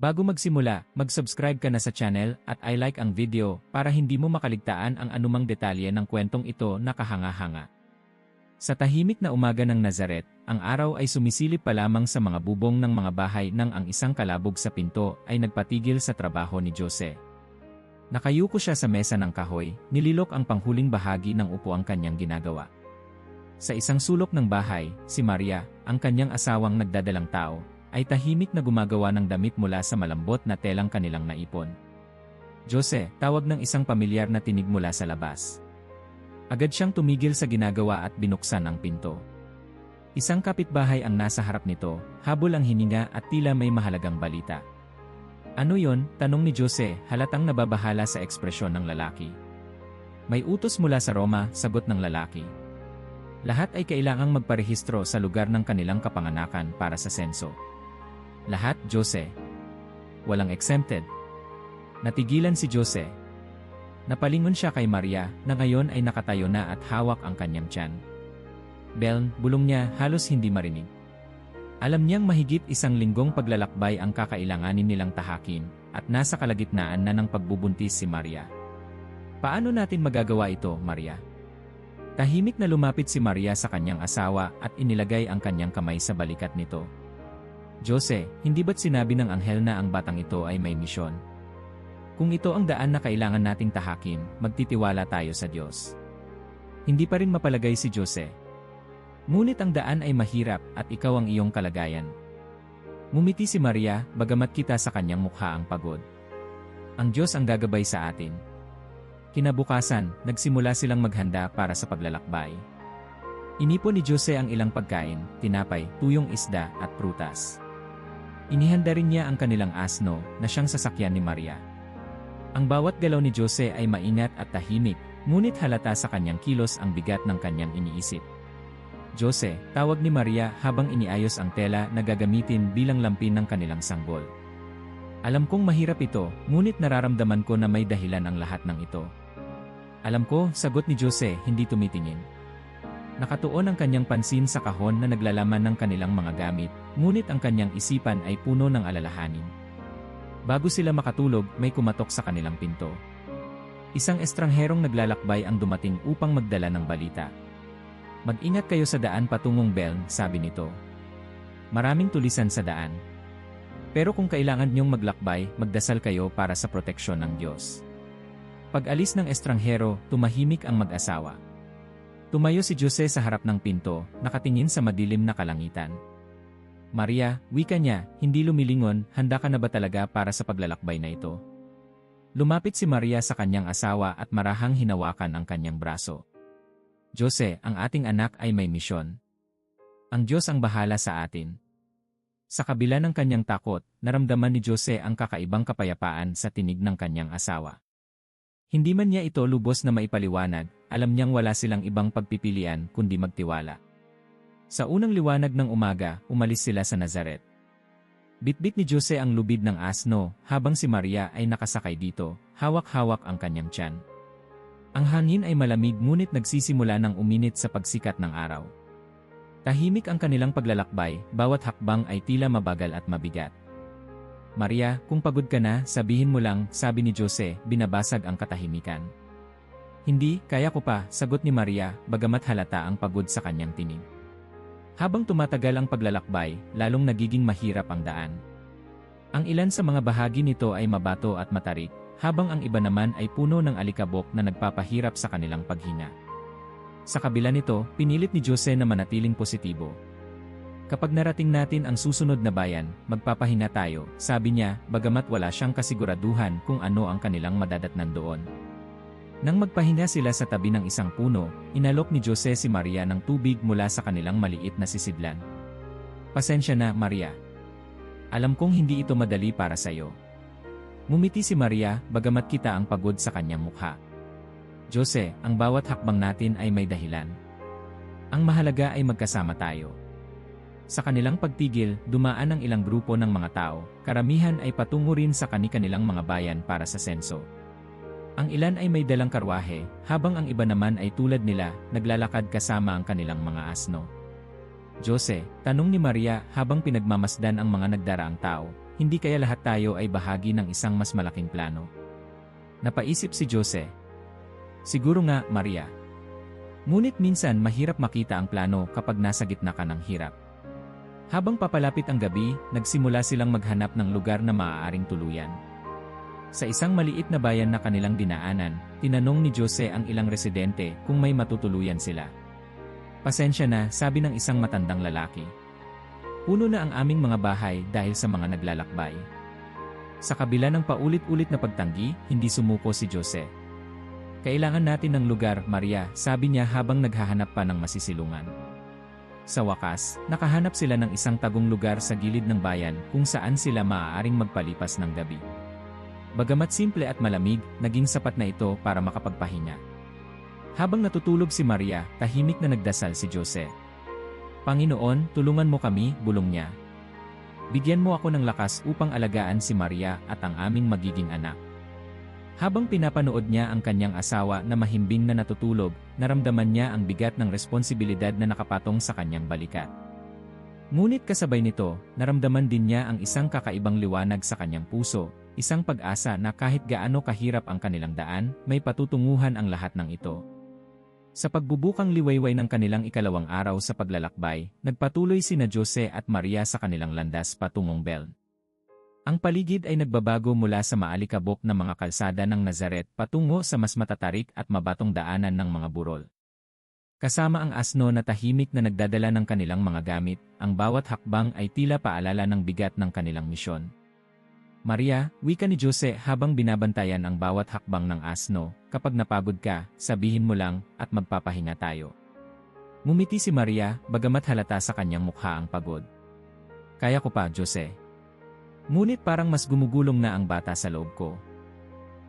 Bago magsimula, mag-subscribe ka na sa channel at i-like ang video para hindi mo makaligtaan ang anumang detalye ng kwentong ito na kahanga-hanga. Sa tahimik na umaga ng Nazaret, ang araw ay sumisilip pa lamang sa mga bubong ng mga bahay nang ang isang kalabog sa pinto ay nagpatigil sa trabaho ni Jose. Nakayuko siya sa mesa ng kahoy, nililok ang panghuling bahagi ng upuang kanyang ginagawa. Sa isang sulok ng bahay, si Maria, ang kanyang asawang nagdadalang tao, ay tahimik na gumagawa ng damit mula sa malambot na telang kanilang naipon. Jose, tawag ng isang pamilyar na tinig mula sa labas. Agad siyang tumigil sa ginagawa at binuksan ang pinto. Isang kapitbahay ang nasa harap nito, habol ang hininga at tila may mahalagang balita. Ano yon? Tanong ni Jose, halatang nababahala sa ekspresyon ng lalaki. May utos mula sa Roma, sagot ng lalaki. Lahat ay kailangang magparehistro sa lugar ng kanilang kapanganakan para sa senso. Lahat, Jose. Walang exempted. Natigilan si Jose. Napalingon siya kay Maria na ngayon ay nakatayo na at hawak ang kanyang tiyan. Beln, bulong niya, halos hindi marinig. Alam niyang mahigit isang linggong paglalakbay ang kakailanganin nilang tahakin at nasa kalagitnaan na ng pagbubuntis si Maria. Paano natin magagawa ito, Maria? Tahimik na lumapit si Maria sa kanyang asawa at inilagay ang kanyang kamay sa balikat nito. Jose, hindi ba't sinabi ng anghel na ang batang ito ay may misyon? Kung ito ang daan na kailangan nating tahakin, magtitiwala tayo sa Diyos. Hindi pa rin mapalagay si Jose. Ngunit ang daan ay mahirap at ikaw ang iyong kalagayan. Ngumiti si Maria, bagamat kita sa kanyang mukha ang pagod. Ang Diyos ang gagabay sa atin. Kinabukasan, nagsimula silang maghanda para sa paglalakbay. Inipon ni Jose ang ilang pagkain, tinapay, tuyong isda at prutas. Inihanda rin niya ang kanilang asno na siyang sasakyan ni Maria. Ang bawat galaw ni Jose ay maingat at tahimik, ngunit halata sa kanyang kilos ang bigat ng kanyang iniisip. Jose, tawag ni Maria habang iniayos ang tela na gagamitin bilang lampin ng kanilang sanggol. Alam kong mahirap ito, ngunit nararamdaman ko na may dahilan ang lahat ng ito. Alam ko, sagot ni Jose, hindi tumitingin. Nakatuon ang kanyang pansin sa kahon na naglalaman ng kanilang mga gamit, ngunit ang kanyang isipan ay puno ng alalahanin. Bago sila makatulog, may kumatok sa kanilang pinto. Isang estrangherong naglalakbay ang dumating upang magdala ng balita. Mag-ingat kayo sa daan patungong Beln, sabi nito. Maraming tulisan sa daan. Pero kung kailangan niyong maglakbay, magdasal kayo para sa proteksyon ng Diyos. Pag-alis ng estranghero, tumahimik ang mag-asawa. Tumayo si Jose sa harap ng pinto, nakatingin sa madilim na kalangitan. Maria, wika niya, hindi lumilingon, handa ka na ba talaga para sa paglalakbay na ito? Lumapit si Maria sa kanyang asawa at marahang hinawakan ang kanyang braso. Jose, ang ating anak ay may misyon. Ang Diyos ang bahala sa atin. Sa kabila ng kanyang takot, naramdaman ni Jose ang kakaibang kapayapaan sa tinig ng kanyang asawa. Hindi man niya ito lubos na maipaliwanag, alam niyang wala silang ibang pagpipilian kundi magtiwala. Sa unang liwanag ng umaga, umalis sila sa Nazaret. Bitbit ni Jose ang lubid ng asno, habang si Maria ay nakasakay dito, hawak-hawak ang kanyang tiyan. Ang hangin ay malamig ngunit nagsisimula ng uminit sa pagsikat ng araw. Tahimik ang kanilang paglalakbay, bawat hakbang ay tila mabagal at mabigat. Maria, kung pagod ka na, sabihin mo lang, sabi ni Jose, binabasag ang katahimikan. Hindi, kaya ko pa, sagot ni Maria, bagamat halata ang pagod sa kanyang tinig. Habang tumatagal ang paglalakbay, lalong nagiging mahirap ang daan. Ang ilan sa mga bahagi nito ay mabato at matarik, habang ang iba naman ay puno ng alikabok na nagpapahirap sa kanilang paghinga. Sa kabila nito, pinilit ni Jose na manatiling positibo. Kapag narating natin ang susunod na bayan, magpapahinga tayo, sabi niya, bagamat wala siyang kasiguraduhan kung ano ang kanilang madadatnan doon. Nang magpahinga sila sa tabi ng isang puno, inalok ni Jose si Maria ng tubig mula sa kanilang maliit na sisidlan. Pasensya na, Maria. Alam kong hindi ito madali para sa iyo. Ngumiti si Maria, bagamat kita ang pagod sa kanyang mukha. Jose, ang bawat hakbang natin ay may dahilan. Ang mahalaga ay magkasama tayo. Sa kanilang pagtigil, dumaan ang ilang grupo ng mga tao, karamihan ay patungo rin sa kani-kanilang mga bayan para sa senso. Ang ilan ay may dalang karwahe, habang ang iba naman ay tulad nila, naglalakad kasama ang kanilang mga asno. Jose, tanong ni Maria habang pinagmamasdan ang mga nagdaraang tao, hindi kaya lahat tayo ay bahagi ng isang mas malaking plano? Napaisip si Jose. Siguro nga, Maria. Ngunit minsan mahirap makita ang plano kapag nasa gitna ka ng hirap. Habang papalapit ang gabi, nagsimula silang maghanap ng lugar na maaaring tuluyan. Sa isang maliit na bayan na kanilang dinaanan, tinanong ni Jose ang ilang residente kung may matutuluyan sila. Pasensya na, sabi ng isang matandang lalaki. Puno na ang aming mga bahay dahil sa mga naglalakbay. Sa kabila ng paulit-ulit na pagtanggi, hindi sumuko si Jose. Kailangan natin ng lugar, Maria, sabi niya habang naghahanap pa ng masisilungan. Sa wakas, nakahanap sila ng isang tagong lugar sa gilid ng bayan kung saan sila maaaring magpalipas ng gabi. Bagamat simple at malamig, naging sapat na ito para makapagpahinga. Habang natutulog si Maria, tahimik na nagdasal si Jose. Panginoon, tulungan mo kami, bulong niya. Bigyan mo ako ng lakas upang alagaan si Maria at ang aming magiging anak. Habang pinapanood niya ang kanyang asawa na mahimbing na natutulog, naramdaman niya ang bigat ng responsibilidad na nakapatong sa kanyang balikat. Ngunit kasabay nito, naramdaman din niya ang isang kakaibang liwanag sa kanyang puso, isang pag-asa na kahit gaano kahirap ang kanilang daan, may patutunguhan ang lahat ng ito. Sa pagbubukang liwayway ng kanilang ikalawang araw sa paglalakbay, nagpatuloy sina Jose at Maria sa kanilang landas patungong Beln. Ang paligid ay nagbabago mula sa maalikabok na mga kalsada ng Nazaret patungo sa mas matatarik at mabatong daanan ng mga burol. Kasama ang asno na tahimik na nagdadala ng kanilang mga gamit, ang bawat hakbang ay tila paalala ng bigat ng kanilang misyon. Maria, wika ni Jose habang binabantayan ang bawat hakbang ng asno, kapag napagod ka, sabihin mo lang, at magpapahinga tayo. Ngumiti si Maria, bagamat halata sa kanyang mukha ang pagod. Kaya ko pa, Jose. Ngunit parang mas gumugulong na ang bata sa loob ko.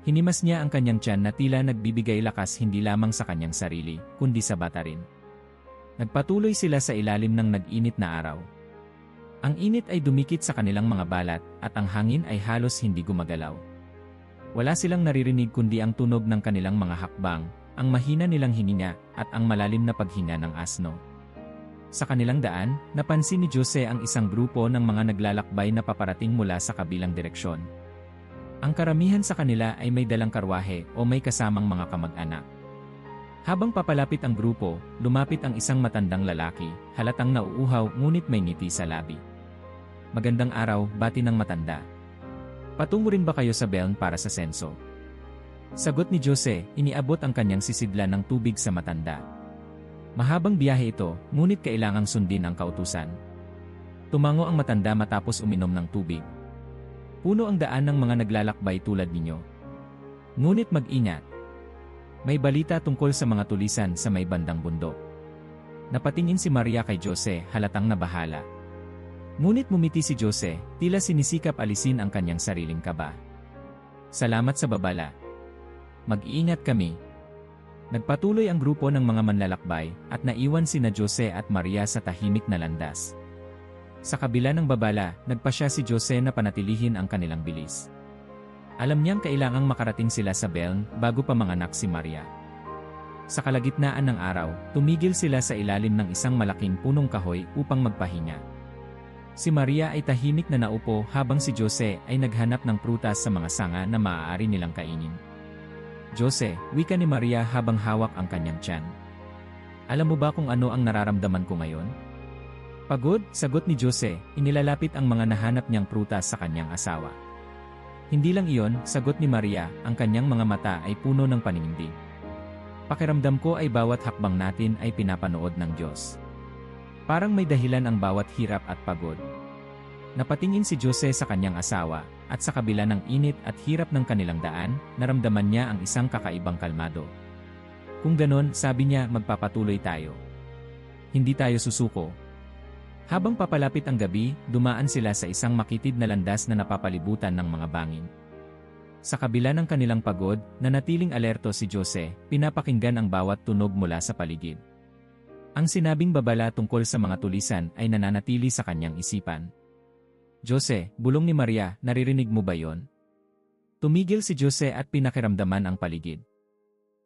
Hinimas niya ang kanyang tiyan na tila nagbibigay lakas hindi lamang sa kanyang sarili, kundi sa bata rin. Nagpatuloy sila sa ilalim ng nag-init na araw. Ang init ay dumikit sa kanilang mga balat, at ang hangin ay halos hindi gumagalaw. Wala silang naririnig kundi ang tunog ng kanilang mga hakbang, ang mahina nilang hininga, at ang malalim na paghinga ng asno. Sa kanilang daan, napansin ni Jose ang isang grupo ng mga naglalakbay na paparating mula sa kabilang direksyon. Ang karamihan sa kanila ay may dalang karwahe o may kasamang mga kamag-anak. Habang papalapit ang grupo, lumapit ang isang matandang lalaki, halatang nauuhaw ngunit may ngiti sa labi. Magandang araw, bati ng matanda. Patungo rin ba kayo sa Beln para sa senso? Sagot ni Jose, iniabot ang kanyang sisidlan ng tubig sa matanda. Mahabang biyahe ito, ngunit kailangang sundin ang kautusan. Tumango ang matanda matapos uminom ng tubig. Puno ang daan ng mga naglalakbay tulad ninyo. Ngunit mag-ingat. May balita tungkol sa mga tulisan sa may bandang bundok. Napatingin si Maria kay Jose, halatang nabahala. Ngunit mumiti si Jose, tila sinisikap alisin ang kanyang sariling kaba. Salamat sa babala. Mag-iingat kami. Nagpatuloy ang grupo ng mga manlalakbay at naiwan sina Jose at Maria sa tahimik na landas. Sa kabila ng babala, nagpasya si Jose na panatilihin ang kanilang bilis. Alam niyang kailangang makarating sila sa Beln bago pa manganak si Maria. Sa kalagitnaan ng araw, tumigil sila sa ilalim ng isang malaking punong kahoy upang magpahinga. Si Maria ay tahimik na naupo habang si Jose ay naghanap ng prutas sa mga sanga na maaari nilang kainin. Jose, wika ni Maria habang hawak ang kanyang tiyan. Alam mo ba kung ano ang nararamdaman ko ngayon? Pagod, sagot ni Jose, inilalapit ang mga nahanap niyang prutas sa kanyang asawa. Hindi lang iyon, sagot ni Maria, ang kanyang mga mata ay puno ng paninindig. Pakiramdam ko ay bawat hakbang natin ay pinapanood ng Diyos. Parang may dahilan ang bawat hirap at pagod. Napatingin si Jose sa kanyang asawa, at sa kabila ng init at hirap ng kanilang daan, naramdaman niya ang isang kakaibang kalmado. Kung ganon, sabi niya, magpapatuloy tayo. Hindi tayo susuko. Habang papalapit ang gabi, dumaan sila sa isang makitid na landas na napapalibutan ng mga bangin. Sa kabila ng kanilang pagod, nanatiling alerto si Jose, pinapakinggan ang bawat tunog mula sa paligid. Ang sinabing babala tungkol sa mga tulisan ay nananatili sa kanyang isipan. Jose, bulong ni Maria, naririnig mo ba yon? Tumigil si Jose at pinakiramdaman ang paligid.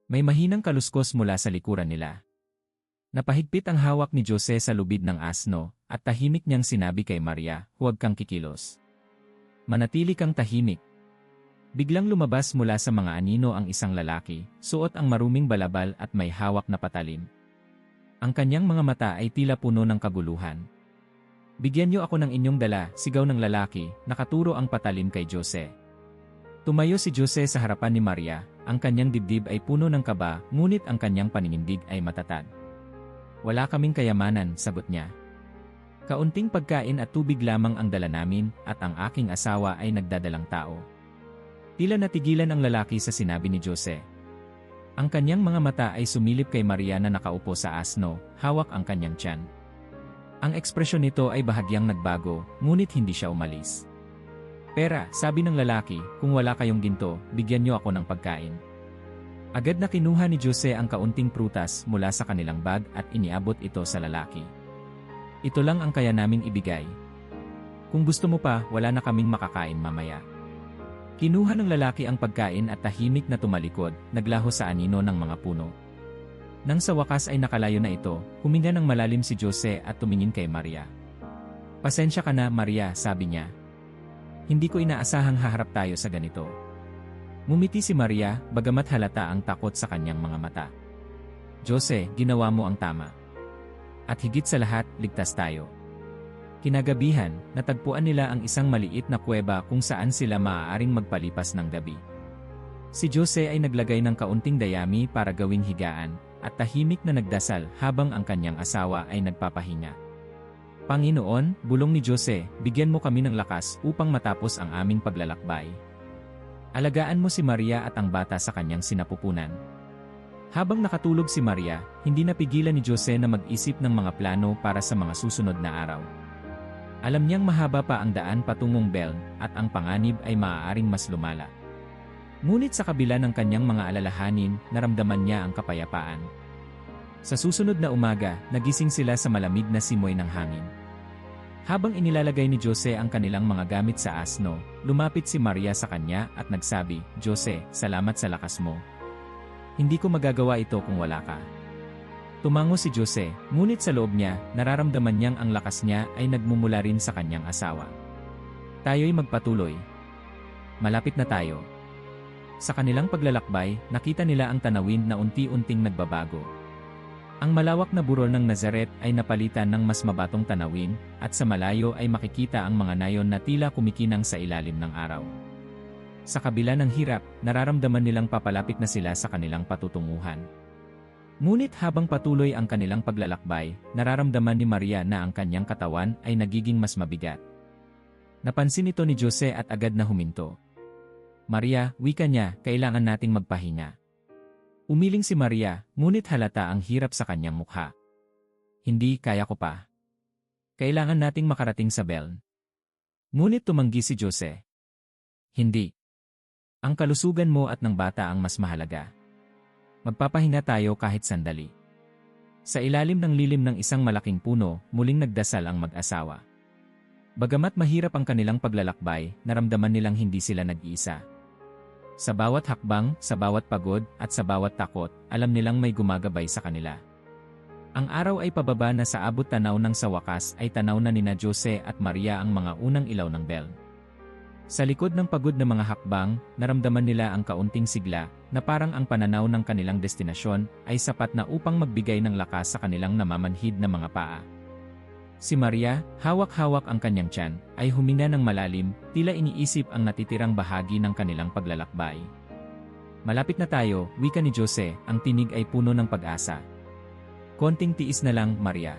May mahinang kaluskos mula sa likuran nila. Napahigpit ang hawak ni Jose sa lubid ng asno, at tahimik niyang sinabi kay Maria, huwag kang kikilos. Manatili kang tahimik. Biglang lumabas mula sa mga anino ang isang lalaki, suot ang maruming balabal at may hawak na patalim. Ang kanyang mga mata ay tila puno ng kaguluhan. Bigyan niyo ako ng inyong dala, sigaw ng lalaki, nakaturo ang patalim kay Jose. Tumayo si Jose sa harapan ni Maria, ang kanyang dibdib ay puno ng kaba, ngunit ang kanyang paninindig ay matatag. Wala kaming kayamanan, sagot niya. Kaunting pagkain at tubig lamang ang dala namin, at ang aking asawa ay nagdadalang tao. Tila natigilan ang lalaki sa sinabi ni Jose. Ang kanyang mga mata ay sumilip kay Maria na nakaupo sa asno, hawak ang kanyang tiyan. Ang ekspresyon nito ay bahagyang nagbago, ngunit hindi siya umalis. Pera, sabi ng lalaki, kung wala kayong ginto, bigyan niyo ako ng pagkain. Agad na kinuha ni Jose ang kaunting prutas mula sa kanilang bag at iniabot ito sa lalaki. Ito lang ang kaya naming ibigay. Kung gusto mo pa, wala na kaming makakain mamaya. Kinuha ng lalaki ang pagkain at tahimik na tumalikod, naglaho sa anino ng mga puno. Nang sa wakas ay nakalayo na ito, huminga ng malalim si Jose at tumingin kay Maria. Pasensya ka na, Maria, sabi niya. Hindi ko inaasahang haharap tayo sa ganito. Ngumiti si Maria, bagamat halata ang takot sa kanyang mga mata. Jose, ginawa mo ang tama. At higit sa lahat, ligtas tayo. Kinagabihan, natagpuan nila ang isang maliit na kuweba kung saan sila maaaring magpalipas ng gabi. Si Jose ay naglagay ng kaunting dayami para gawing higaan, at tahimik na nagdasal habang ang kanyang asawa ay nagpapahinga. Panginoon, bulong ni Jose, bigyan mo kami ng lakas upang matapos ang aming paglalakbay. Alagaan mo si Maria at ang bata sa kanyang sinapupunan. Habang nakatulog si Maria, hindi napigilan ni Jose na mag-isip ng mga plano para sa mga susunod na araw. Alam niyang mahaba pa ang daan patungong Beln at ang panganib ay maaaring mas lumala. Ngunit sa kabila ng kanyang mga alalahanin, naramdaman niya ang kapayapaan. Sa susunod na umaga, nagising sila sa malamig na simoy ng hangin. Habang inilalagay ni Jose ang kanilang mga gamit sa asno, lumapit si Maria sa kanya at nagsabi, Jose, salamat sa lakas mo. Hindi ko magagawa ito kung wala ka. Tumango si Jose, ngunit sa loob niya, nararamdaman niyang ang lakas niya ay nagmumula rin sa kanyang asawa. Tayo'y magpatuloy. Malapit na tayo. Sa kanilang paglalakbay, nakita nila ang tanawin na unti-unting nagbabago. Ang malawak na burol ng Nazaret ay napalitan ng mas mabatong tanawin, at sa malayo ay makikita ang mga nayon na tila kumikinang sa ilalim ng araw. Sa kabila ng hirap, nararamdaman nilang papalapit na sila sa kanilang patutunguhan. Ngunit habang patuloy ang kanilang paglalakbay, nararamdaman ni Maria na ang kanyang katawan ay nagiging mas mabigat. Napansin ito ni Jose at agad na huminto. Maria, wika niya, kailangan nating magpahinga. Umiling si Maria, ngunit halata ang hirap sa kanyang mukha. Hindi, kaya ko pa. Kailangan nating makarating sa Beln. Ngunit tumanggi si Jose. Hindi. Ang kalusugan mo at ng bata ang mas mahalaga. Magpapahinga tayo kahit sandali. Sa ilalim ng lilim ng isang malaking puno, muling nagdasal ang mag-asawa. Bagamat mahirap ang kanilang paglalakbay, naramdaman nilang hindi sila nag-iisa. Sa bawat hakbang, sa bawat pagod, at sa bawat takot, alam nilang may gumagabay sa kanila. Ang araw ay pababa na sa abot tanaw ng sa wakas ay tanaw na nina Jose at Maria ang mga unang ilaw ng Beln. Sa likod ng pagod na mga hakbang, naramdaman nila ang kaunting sigla na parang ang pananaw ng kanilang destinasyon ay sapat na upang magbigay ng lakas sa kanilang namamanhid na mga paa. Si Maria, hawak-hawak ang kanyang tiyan, ay huminga ng malalim, tila iniisip ang natitirang bahagi ng kanilang paglalakbay. Malapit na tayo, wika ni Jose, ang tinig ay puno ng pag-asa. Konting tiis na lang, Maria.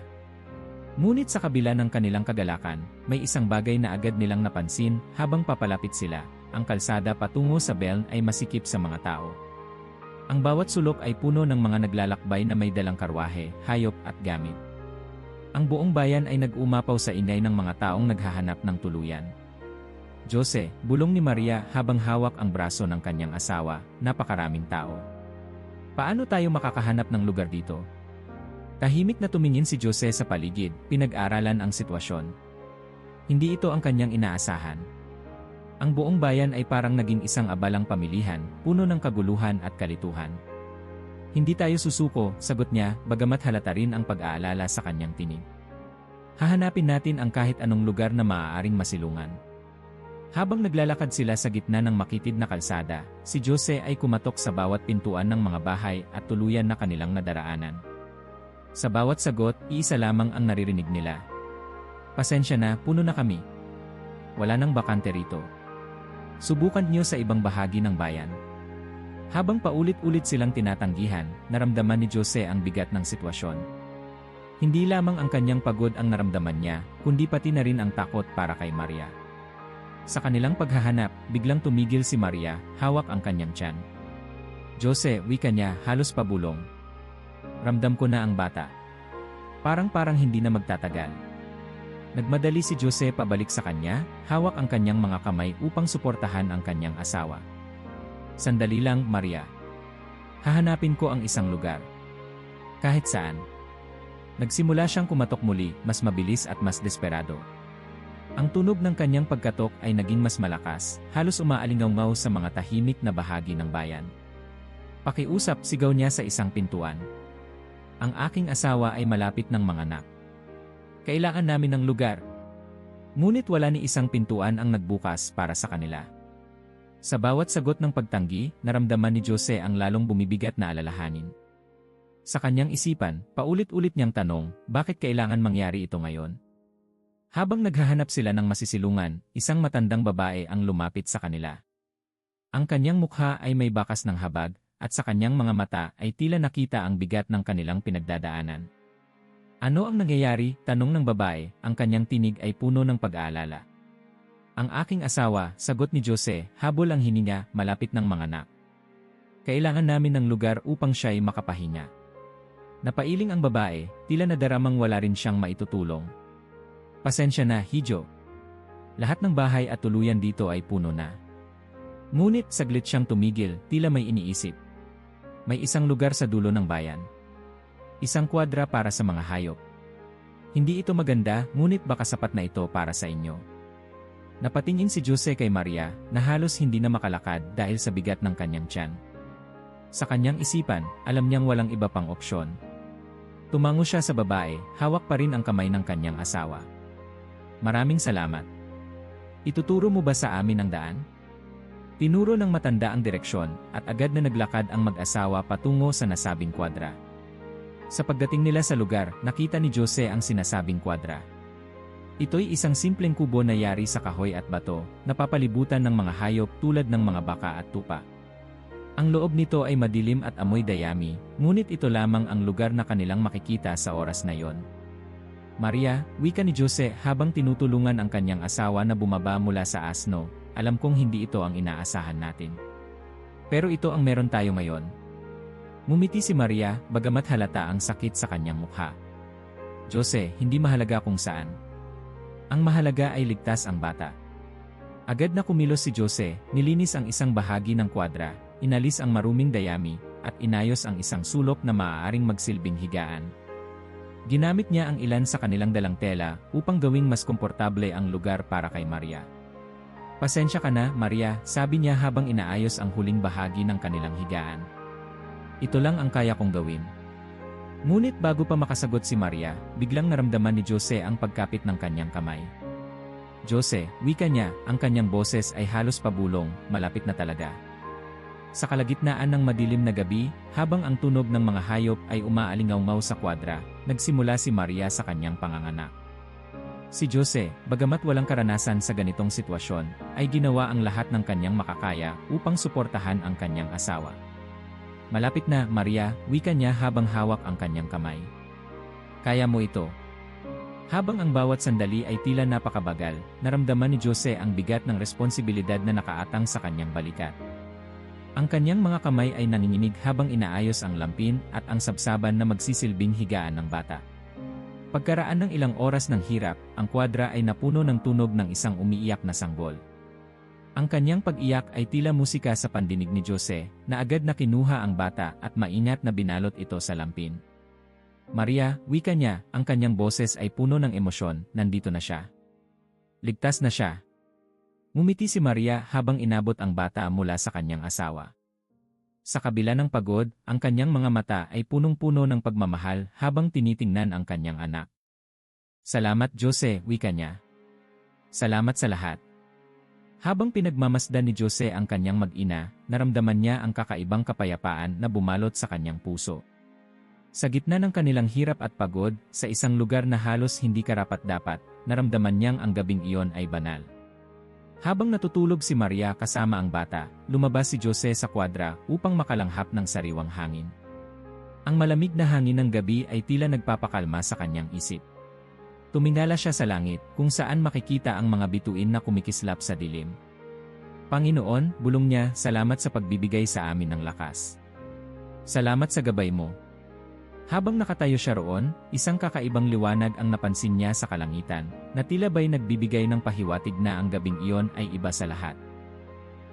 Ngunit sa kabila ng kanilang kagalakan, may isang bagay na agad nilang napansin habang papalapit sila. Ang kalsada patungo sa Beln ay masikip sa mga tao. Ang bawat sulok ay puno ng mga naglalakbay na may dalang karwahe, hayop at gamit. Ang buong bayan ay nag-umapaw sa ingay ng mga taong naghahanap ng tuluyan. Jose, bulong ni Maria habang hawak ang braso ng kanyang asawa, napakaraming tao. Paano tayo makakahanap ng lugar dito? Tahimik na tumingin si Jose sa paligid, pinag-aralan ang sitwasyon. Hindi ito ang kanyang inaasahan. Ang buong bayan ay parang naging isang abalang pamilihan, puno ng kaguluhan at kalituhan. Hindi tayo susuko, sagot niya, bagamat halata rin ang pag-aalala sa kanyang tinig. Hahanapin natin ang kahit anong lugar na maaaring masilungan. Habang naglalakad sila sa gitna ng makitid na kalsada, si Jose ay kumatok sa bawat pintuan ng mga bahay at tuluyan na kanilang nadaraanan. Sa bawat sagot, iisa lamang ang naririnig nila. Pasensya na, puno na kami. Wala nang bakante rito. Subukan niyo sa ibang bahagi ng bayan. Habang paulit-ulit silang tinatanggihan, naramdaman ni Jose ang bigat ng sitwasyon. Hindi lamang ang kanyang pagod ang naramdaman niya, kundi pati na rin ang takot para kay Maria. Sa kanilang paghahanap, biglang tumigil si Maria, hawak ang kanyang tiyan. Jose, wika niya, halos pabulong. Ramdam ko na ang bata. Parang hindi na magtatagal. Nagmadali si Jose pabalik sa kanya, hawak ang kanyang mga kamay upang suportahan ang kanyang asawa. Sandali lang, Maria. Hahanapin ko ang isang lugar. Kahit saan. Nagsimula siyang kumatok muli, mas mabilis at mas desperado. Ang tunog ng kanyang pagkatok ay naging mas malakas, halos umaalingaw-ngaw sa mga tahimik na bahagi ng bayan. Pakiusap, sigaw niya sa isang pintuan. Ang aking asawa ay malapit ng manganak. Kailangan namin ng lugar. Ngunit wala ni isang pintuan ang nagbukas para sa kanila. Sa bawat sagot ng pagtanggi, naramdaman ni Jose ang lalong bumibigat na alalahanin. Sa kanyang isipan, paulit-ulit niyang tanong, bakit kailangan mangyari ito ngayon? Habang naghahanap sila ng masisilungan, isang matandang babae ang lumapit sa kanila. Ang kanyang mukha ay may bakas ng habag, at sa kanyang mga mata ay tila nakita ang bigat ng kanilang pinagdadaanan. Ano ang nangyayari? Tanong ng babae, ang kanyang tinig ay puno ng pag-aalala. Ang aking asawa, sagot ni Jose, habol ang hininga, malapit ng manganak. Kailangan namin ng lugar upang siya'y makapahinga. Napailing ang babae, tila nadaramang wala rin siyang maitutulong. Pasensya na, Hijo. Lahat ng bahay at tuluyan dito ay puno na. Ngunit saglit siyang tumigil, tila may iniisip. May isang lugar sa dulo ng bayan. Isang kwadra para sa mga hayop. Hindi ito maganda, ngunit baka sapat na ito para sa inyo. Napatingin si Jose kay Maria, na halos hindi na makalakad dahil sa bigat ng kanyang tiyan. Sa kanyang isipan, alam niyang walang iba pang opsyon. Tumango siya sa babae, hawak pa rin ang kamay ng kanyang asawa. Maraming salamat. Ituturo mo ba sa amin ang daan? Tinuro ng matanda ang direksyon, at agad na naglakad ang mag-asawa patungo sa nasabing kwadra. Sa pagdating nila sa lugar, nakita ni Jose ang sinasabing kwadra. Ito'y isang simpleng kubo na yari sa kahoy at bato, napapalibutan ng mga hayop tulad ng mga baka at tupa. Ang loob nito ay madilim at amoy dayami, ngunit ito lamang ang lugar na kanilang makikita sa oras na yon. Maria, wika ni Jose habang tinutulungan ang kanyang asawa na bumaba mula sa asno, alam kong hindi ito ang inaasahan natin. Pero ito ang meron tayo ngayon. Ngumiti si Maria, bagamat halata ang sakit sa kanyang mukha. Jose, hindi mahalaga kung saan. Ang mahalaga ay ligtas ang bata. Agad na kumilos si Jose, nilinis ang isang bahagi ng kwadra, inalis ang maruming dayami, at inayos ang isang sulok na maaaring magsilbing higaan. Ginamit niya ang ilan sa kanilang dalang tela upang gawing mas komportable ang lugar para kay Maria. Pasensya ka na, Maria, sabi niya habang inaayos ang huling bahagi ng kanilang higaan. Ito lang ang kaya kong gawin. Ngunit bago pa makasagot si Maria, biglang naramdaman ni Jose ang pagkapit ng kanyang kamay. Jose, wika niya, ang kanyang boses ay halos pabulong, malapit na talaga. Sa kalagitnaan ng madilim na gabi, habang ang tunog ng mga hayop ay umaalingaw-ngaw sa kwadra, nagsimula si Maria sa kanyang panganganak. Si Jose, bagamat walang karanasan sa ganitong sitwasyon, ay ginawa ang lahat ng kanyang makakaya upang suportahan ang kanyang asawa. Malapit na, Maria, wika niya habang hawak ang kanyang kamay. Kaya mo ito. Habang ang bawat sandali ay tila napakabagal, naramdaman ni Jose ang bigat ng responsibilidad na nakaatang sa kanyang balikat. Ang kanyang mga kamay ay nanginginig habang inaayos ang lampin at ang sabsaban na magsisilbing higaan ng bata. Pagkaraan ng ilang oras ng hirap, ang kwadra ay napuno ng tunog ng isang umiiyak na sanggol. Ang kanyang pag-iyak ay tila musika sa pandinig ni Jose, na agad na kinuha ang bata at maingat na binalot ito sa lampin. Maria, wika niya, ang kanyang boses ay puno ng emosyon, nandito na siya. Ligtas na siya. Ngumiti si Maria habang inabot ang bata mula sa kanyang asawa. Sa kabila ng pagod, ang kanyang mga mata ay punong-puno ng pagmamahal habang tinitingnan ang kanyang anak. Salamat Jose, wika niya. Salamat sa lahat. Habang pinagmamasdan ni Jose ang kanyang mag-ina, naramdaman niya ang kakaibang kapayapaan na bumalot sa kanyang puso. Sa gitna ng kanilang hirap at pagod, sa isang lugar na halos hindi karapat-dapat, naramdaman niyang ang gabing iyon ay banal. Habang natutulog si Maria kasama ang bata, lumabas si Jose sa kwadra upang makalanghap ng sariwang hangin. Ang malamig na hangin ng gabi ay tila nagpapakalma sa kanyang isip. Tumingala siya sa langit, kung saan makikita ang mga bituin na kumikislap sa dilim. Panginoon, bulong niya, salamat sa pagbibigay sa amin ng lakas. Salamat sa gabay mo. Habang nakatayo siya roon, isang kakaibang liwanag ang napansin niya sa kalangitan, na tila ba'y nagbibigay ng pahiwatig na ang gabing iyon ay iba sa lahat.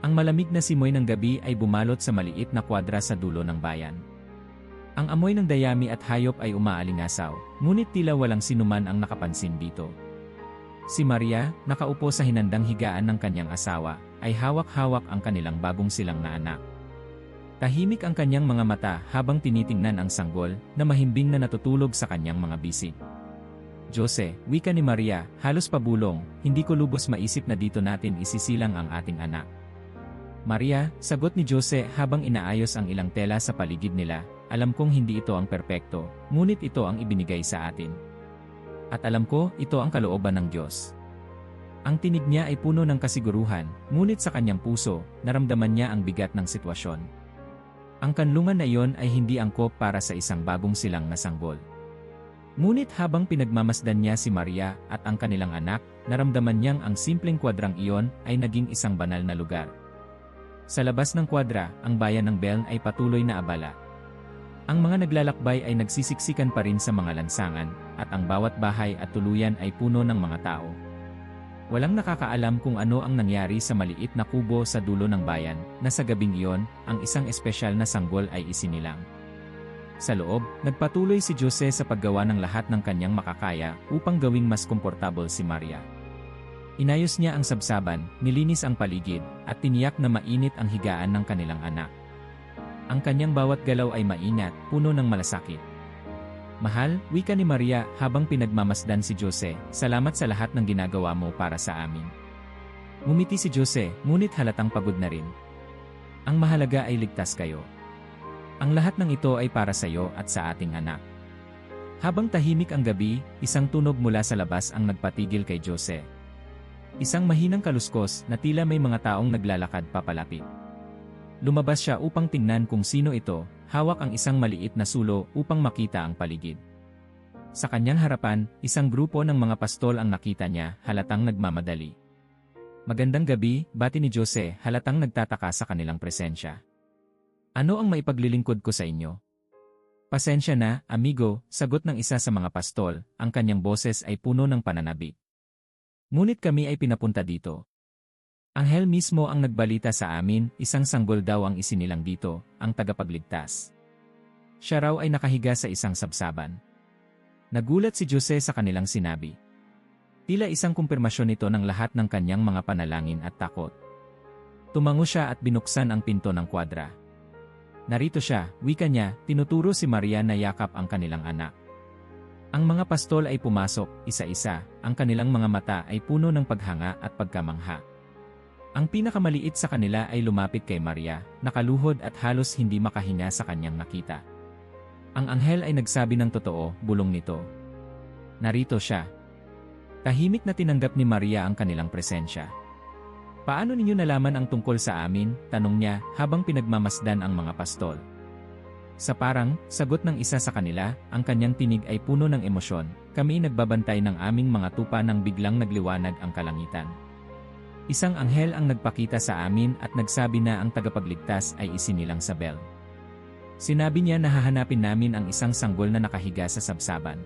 Ang malamig na simoy ng gabi ay bumalot sa maliit na kwadra sa dulo ng bayan. Ang amoy ng dayami at hayop ay umaalingasaw, ngunit tila walang sinuman ang nakapansin dito. Si Maria, nakaupo sa hinandang higaan ng kanyang asawa, ay hawak-hawak ang kanilang bagong silang na anak. Tahimik ang kanyang mga mata habang tinitingnan ang sanggol na mahimbing na natutulog sa kanyang mga bisig. Jose, wika ni Maria, halos pabulong, hindi ko lubos maisip na dito natin isisilang ang ating anak. Maria, sagot ni Jose habang inaayos ang ilang tela sa paligid nila, alam kong hindi ito ang perpekto, ngunit ito ang ibinigay sa atin. At alam ko, ito ang kalooban ng Diyos. Ang tinig niya ay puno ng kasiguruhan, ngunit sa kanyang puso, naramdaman niya ang bigat ng sitwasyon. Ang kanlungan na iyon ay hindi angkop para sa isang bagong silang na sanggol. Ngunit habang pinagmamasdan niya si Maria at ang kanilang anak, naramdaman niyang ang simpleng kwadrang iyon ay naging isang banal na lugar. Sa labas ng kwadra, ang bayan ng Beln ay patuloy na abala. Ang mga naglalakbay ay nagsisiksikan pa rin sa mga lansangan, at ang bawat bahay at tuluyan ay puno ng mga tao. Walang nakakaalam kung ano ang nangyari sa maliit na kubo sa dulo ng bayan, na sa gabing iyon, ang isang espesyal na sanggol ay isinilang. Sa loob, nagpatuloy si Jose sa paggawa ng lahat ng kanyang makakaya upang gawing mas komportable si Maria. Inayos niya ang sabsaban, nilinis ang paligid, at tiniyak na mainit ang higaan ng kanilang anak. Ang kanyang bawat galaw ay maingat, puno ng malasakit. Mahal, wika ni Maria habang pinagmamasdan si Jose, salamat sa lahat ng ginagawa mo para sa amin. Ngumiti si Jose, ngunit halatang pagod na rin. Ang mahalaga ay ligtas kayo. Ang lahat ng ito ay para sa iyo at sa ating anak. Habang tahimik ang gabi, isang tunog mula sa labas ang nagpatigil kay Jose. Isang mahinang kaluskos na tila may mga taong naglalakad papalapit. Lumabas siya upang tingnan kung sino ito, hawak ang isang maliit na sulo upang makita ang paligid. Sa kanyang harapan, isang grupo ng mga pastol ang nakita niya, halatang nagmamadali. Magandang gabi, bati ni Jose, halatang nagtataka sa kanilang presensya. Ano ang maipaglilingkod ko sa inyo? Pasensya na, amigo, sagot ng isa sa mga pastol, ang kanyang boses ay puno ng pananabik. Ngunit kami ay pinapunta dito. Anghel mismo ang nagbalita sa amin, isang sanggol daw ang isinilang dito, ang tagapagligtas. Siya raw ay nakahiga sa isang sabsaban. Nagulat si Jose sa kanilang sinabi. Tila isang kumpirmasyon ito ng lahat ng kanyang mga panalangin at takot. Tumango siya at binuksan ang pinto ng kwadra. Narito siya, wika niya, tinuturo si Maria na yakap ang kanilang anak. Ang mga pastol ay pumasok, isa-isa, ang kanilang mga mata ay puno ng paghanga at pagkamangha. Ang pinakamaliit sa kanila ay lumapit kay Maria, nakaluhod at halos hindi makahinga sa kanyang nakita. Ang anghel ay nagsabi ng totoo, bulong nito. Narito siya. Tahimik na tinanggap ni Maria ang kanilang presensya. Paano ninyo nalaman ang tungkol sa amin? Tanong niya habang pinagmamasdan ang mga pastol. Sa parang, sagot ng isa sa kanila, ang kanyang tinig ay puno ng emosyon, kami nagbabantay ng aming mga tupa nang biglang nagliwanag ang kalangitan. Isang anghel ang nagpakita sa amin at nagsabi na ang tagapagligtas ay isinilang sa Beln. Sinabi niya na hahanapin namin ang isang sanggol na nakahiga sa sabsaban.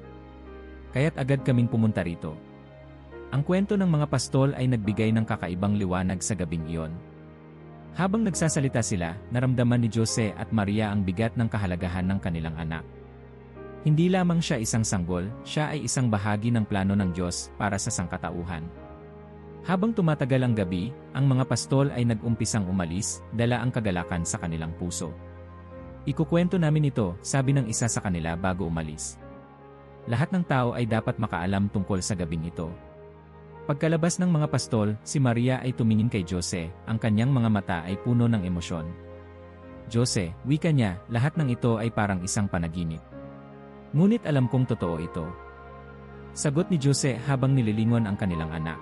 Kaya't agad kaming pumunta rito. Ang kwento ng mga pastol ay nagbigay ng kakaibang liwanag sa gabing iyon. Habang nagsasalita sila, naramdaman ni Jose at Maria ang bigat ng kahalagahan ng kanilang anak. Hindi lamang siya isang sanggol, siya ay isang bahagi ng plano ng Diyos para sa sangkatauhan. Habang tumatagal ang gabi, ang mga pastol ay nag-umpisang umalis, dala ang kagalakan sa kanilang puso. Ikukwento namin ito, sabi ng isa sa kanila bago umalis. Lahat ng tao ay dapat makaalam tungkol sa gabing ito. Pagkalabas ng mga pastol, si Maria ay tumingin kay Jose, ang kanyang mga mata ay puno ng emosyon. Jose, wika niya, lahat ng ito ay parang isang panaginip. Ngunit alam kong totoo ito. Sagot ni Jose habang nililingon ang kanilang anak.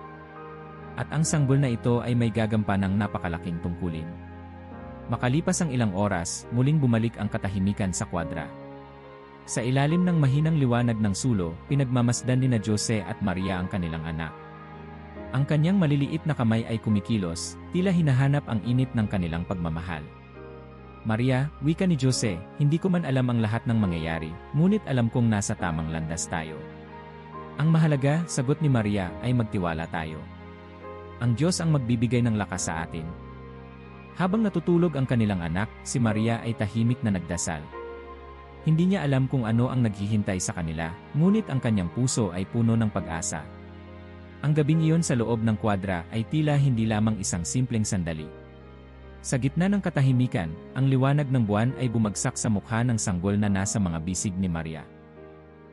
At ang sanggol na ito ay may gagampanang napakalaking tungkulin. Makalipas ang ilang oras, muling bumalik ang katahimikan sa kwadra. Sa ilalim ng mahinang liwanag ng sulo, pinagmamasdan ni Jose at Maria ang kanilang anak. Ang kanyang maliliit na kamay ay kumikilos, tila hinahanap ang init ng kanilang pagmamahal. Maria, wika ni Jose, hindi ko man alam ang lahat ng mangyayari, ngunit alam kong nasa tamang landas tayo. Ang mahalaga, sagot ni Maria, ay magtiwala tayo. Ang Diyos ang magbibigay ng lakas sa atin. Habang natutulog ang kanilang anak, si Maria ay tahimik na nagdasal. Hindi niya alam kung ano ang naghihintay sa kanila, ngunit ang kanyang puso ay puno ng pag-asa. Ang gabing iyon sa loob ng kwadra ay tila hindi lamang isang simpleng sandali. Sa gitna ng katahimikan, ang liwanag ng buwan ay bumagsak sa mukha ng sanggol na nasa mga bisig ni Maria.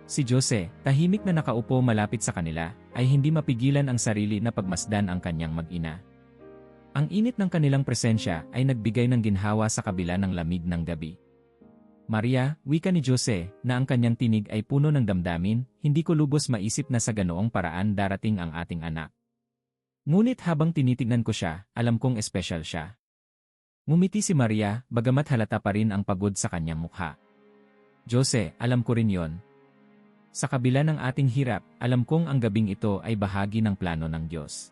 Si Jose, tahimik na nakaupo malapit sa kanila, ay hindi mapigilan ang sarili na pagmasdan ang kanyang mag-ina. Ang init ng kanilang presensya ay nagbigay ng ginhawa sa kabila ng lamig ng gabi. Maria, wika ni Jose, na ang kanyang tinig ay puno ng damdamin, hindi ko lubos maisip na sa ganoong paraan darating ang ating anak. Ngunit habang tinitignan ko siya, alam kong espesyal siya. Ngumiti si Maria, bagamat halata pa rin ang pagod sa kanyang mukha. Jose, alam ko rin yon. Sa kabila ng ating hirap, alam kong ang gabing ito ay bahagi ng plano ng Diyos.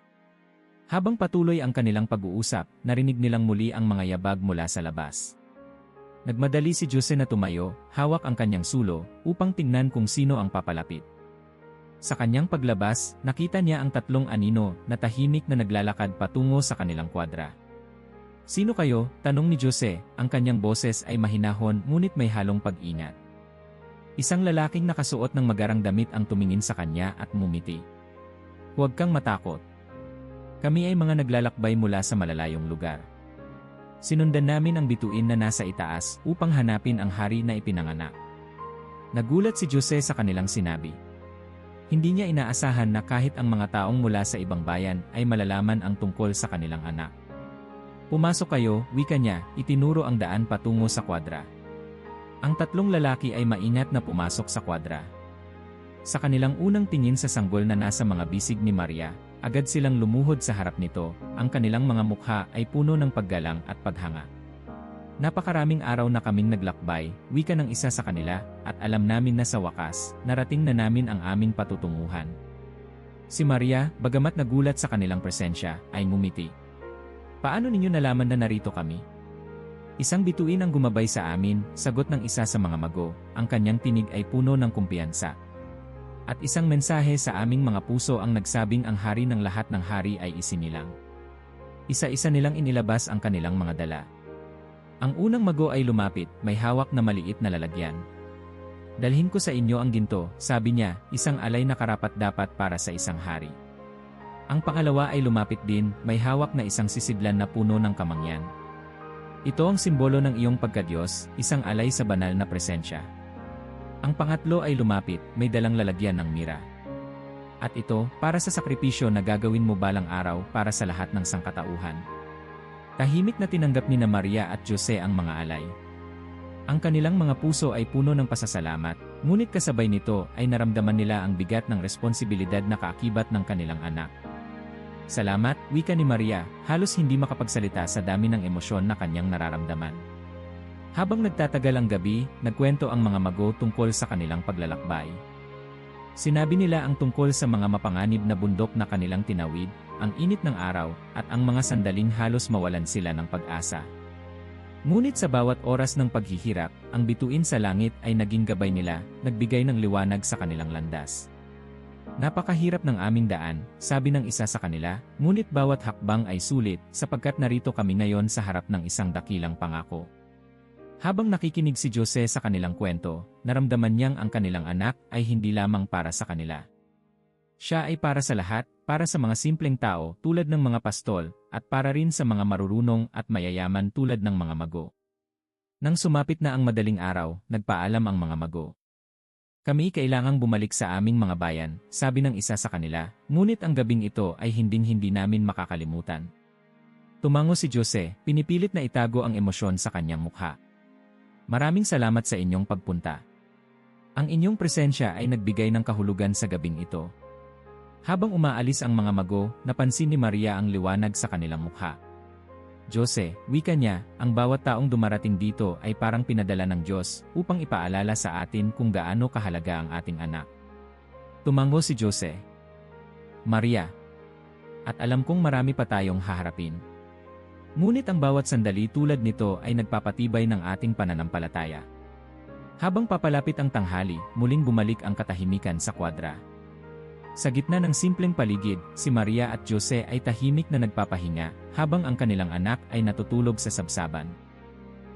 Habang patuloy ang kanilang pag-uusap, narinig nilang muli ang mga yabag mula sa labas. Nagmadali si Jose na tumayo, hawak ang kanyang sulo, upang tingnan kung sino ang papalapit. Sa kanyang paglabas, nakita niya ang tatlong anino na tahimik na naglalakad patungo sa kanilang kwadra. Sino kayo? Tanong ni Jose, ang kanyang boses ay mahinahon ngunit may halong pag-inat. Isang lalaking nakasuot ng magarang damit ang tumingin sa kanya at ngumiti. Huwag kang matakot. Kami ay mga naglalakbay mula sa malalayong lugar. Sinundan namin ang bituin na nasa itaas upang hanapin ang hari na ipinanganak. Nagulat si Jose sa kanilang sinabi. Hindi niya inaasahan na kahit ang mga taong mula sa ibang bayan ay malalaman ang tungkol sa kanilang anak. Pumasok kayo, wika niya, itinuro ang daan patungo sa kwadra. Ang tatlong lalaki ay maingat na pumasok sa kwadra. Sa kanilang unang tingin sa sanggol na nasa mga bisig ni Maria, agad silang lumuhod sa harap nito, ang kanilang mga mukha ay puno ng paggalang at paghanga. Napakaraming araw na kaming naglakbay, wika ng isa sa kanila, at alam namin na sa wakas, narating na namin ang aming patutunguhan. Si Maria, bagamat nagulat sa kanilang presensya, ay ngumiti. Paano ninyo nalaman na narito kami? Isang bituin ang gumabay sa amin, sagot ng isa sa mga mago, ang kanyang tinig ay puno ng kumpiyansa. At isang mensahe sa aming mga puso ang nagsabing ang hari ng lahat ng hari ay isinilang. Isa-isa nilang inilabas ang kanilang mga dala. Ang unang mago ay lumapit, may hawak na maliit na lalagyan. Dalhin ko sa inyo ang ginto, sabi niya, isang alay na karapat-dapat para sa isang hari. Ang pangalawa ay lumapit din, may hawak na isang sisidlan na puno ng kamangyan. Ito ang simbolo ng iyong pagkadiyos, isang alay sa banal na presensya. Ang pangatlo ay lumapit, may dalang lalagyan ng mira. At ito, para sa sakripisyo na gagawin mo balang araw para sa lahat ng sangkatauhan. Tahimik na tinanggap ni Maria at Jose ang mga alay. Ang kanilang mga puso ay puno ng pasasalamat, ngunit kasabay nito ay naramdaman nila ang bigat ng responsibilidad na kaakibat ng kanilang anak. Salamat, wika ni Maria, halos hindi makapagsalita sa dami ng emosyon na kanyang nararamdaman. Habang nagtatagal ang gabi, nagkwento ang mga mago tungkol sa kanilang paglalakbay. Sinabi nila ang tungkol sa mga mapanganib na bundok na kanilang tinawid, ang init ng araw, at ang mga sandaling halos mawalan sila ng pag-asa. Ngunit sa bawat oras ng paghihirap, ang bituin sa langit ay naging gabay nila, nagbigay ng liwanag sa kanilang landas. Napakahirap ng aming daan, sabi ng isa sa kanila, ngunit bawat hakbang ay sulit sapagkat narito kami ngayon sa harap ng isang dakilang pangako. Habang nakikinig si Jose sa kanilang kwento, naramdaman niyang ang kanilang anak ay hindi lamang para sa kanila. Siya ay para sa lahat, para sa mga simpleng tao tulad ng mga pastol, at para rin sa mga marurunong at mayayaman tulad ng mga mago. Nang sumapit na ang madaling araw, nagpaalam ang mga mago. Kami kailangang bumalik sa aming mga bayan, sabi ng isa sa kanila, ngunit ang gabing ito ay hinding-hindi namin makakalimutan. Tumango si Jose, pinipilit na itago ang emosyon sa kanyang mukha. Maraming salamat sa inyong pagpunta. Ang inyong presensya ay nagbigay ng kahulugan sa gabing ito. Habang umaalis ang mga mago, napansin ni Maria ang liwanag sa kanilang mukha. Jose, wika niya, ang bawat taong dumarating dito ay parang pinadala ng Diyos upang ipaalala sa atin kung gaano kahalaga ang ating anak. Tumango si Jose. Maria. At alam kong marami pa tayong haharapin. Ngunit ang bawat sandali tulad nito ay nagpapatibay ng ating pananampalataya. Habang papalapit ang tanghali, muling bumalik ang katahimikan sa kwadra. Sa gitna ng simpleng paligid, si Maria at Jose ay tahimik na nagpapahinga, habang ang kanilang anak ay natutulog sa sabsaban.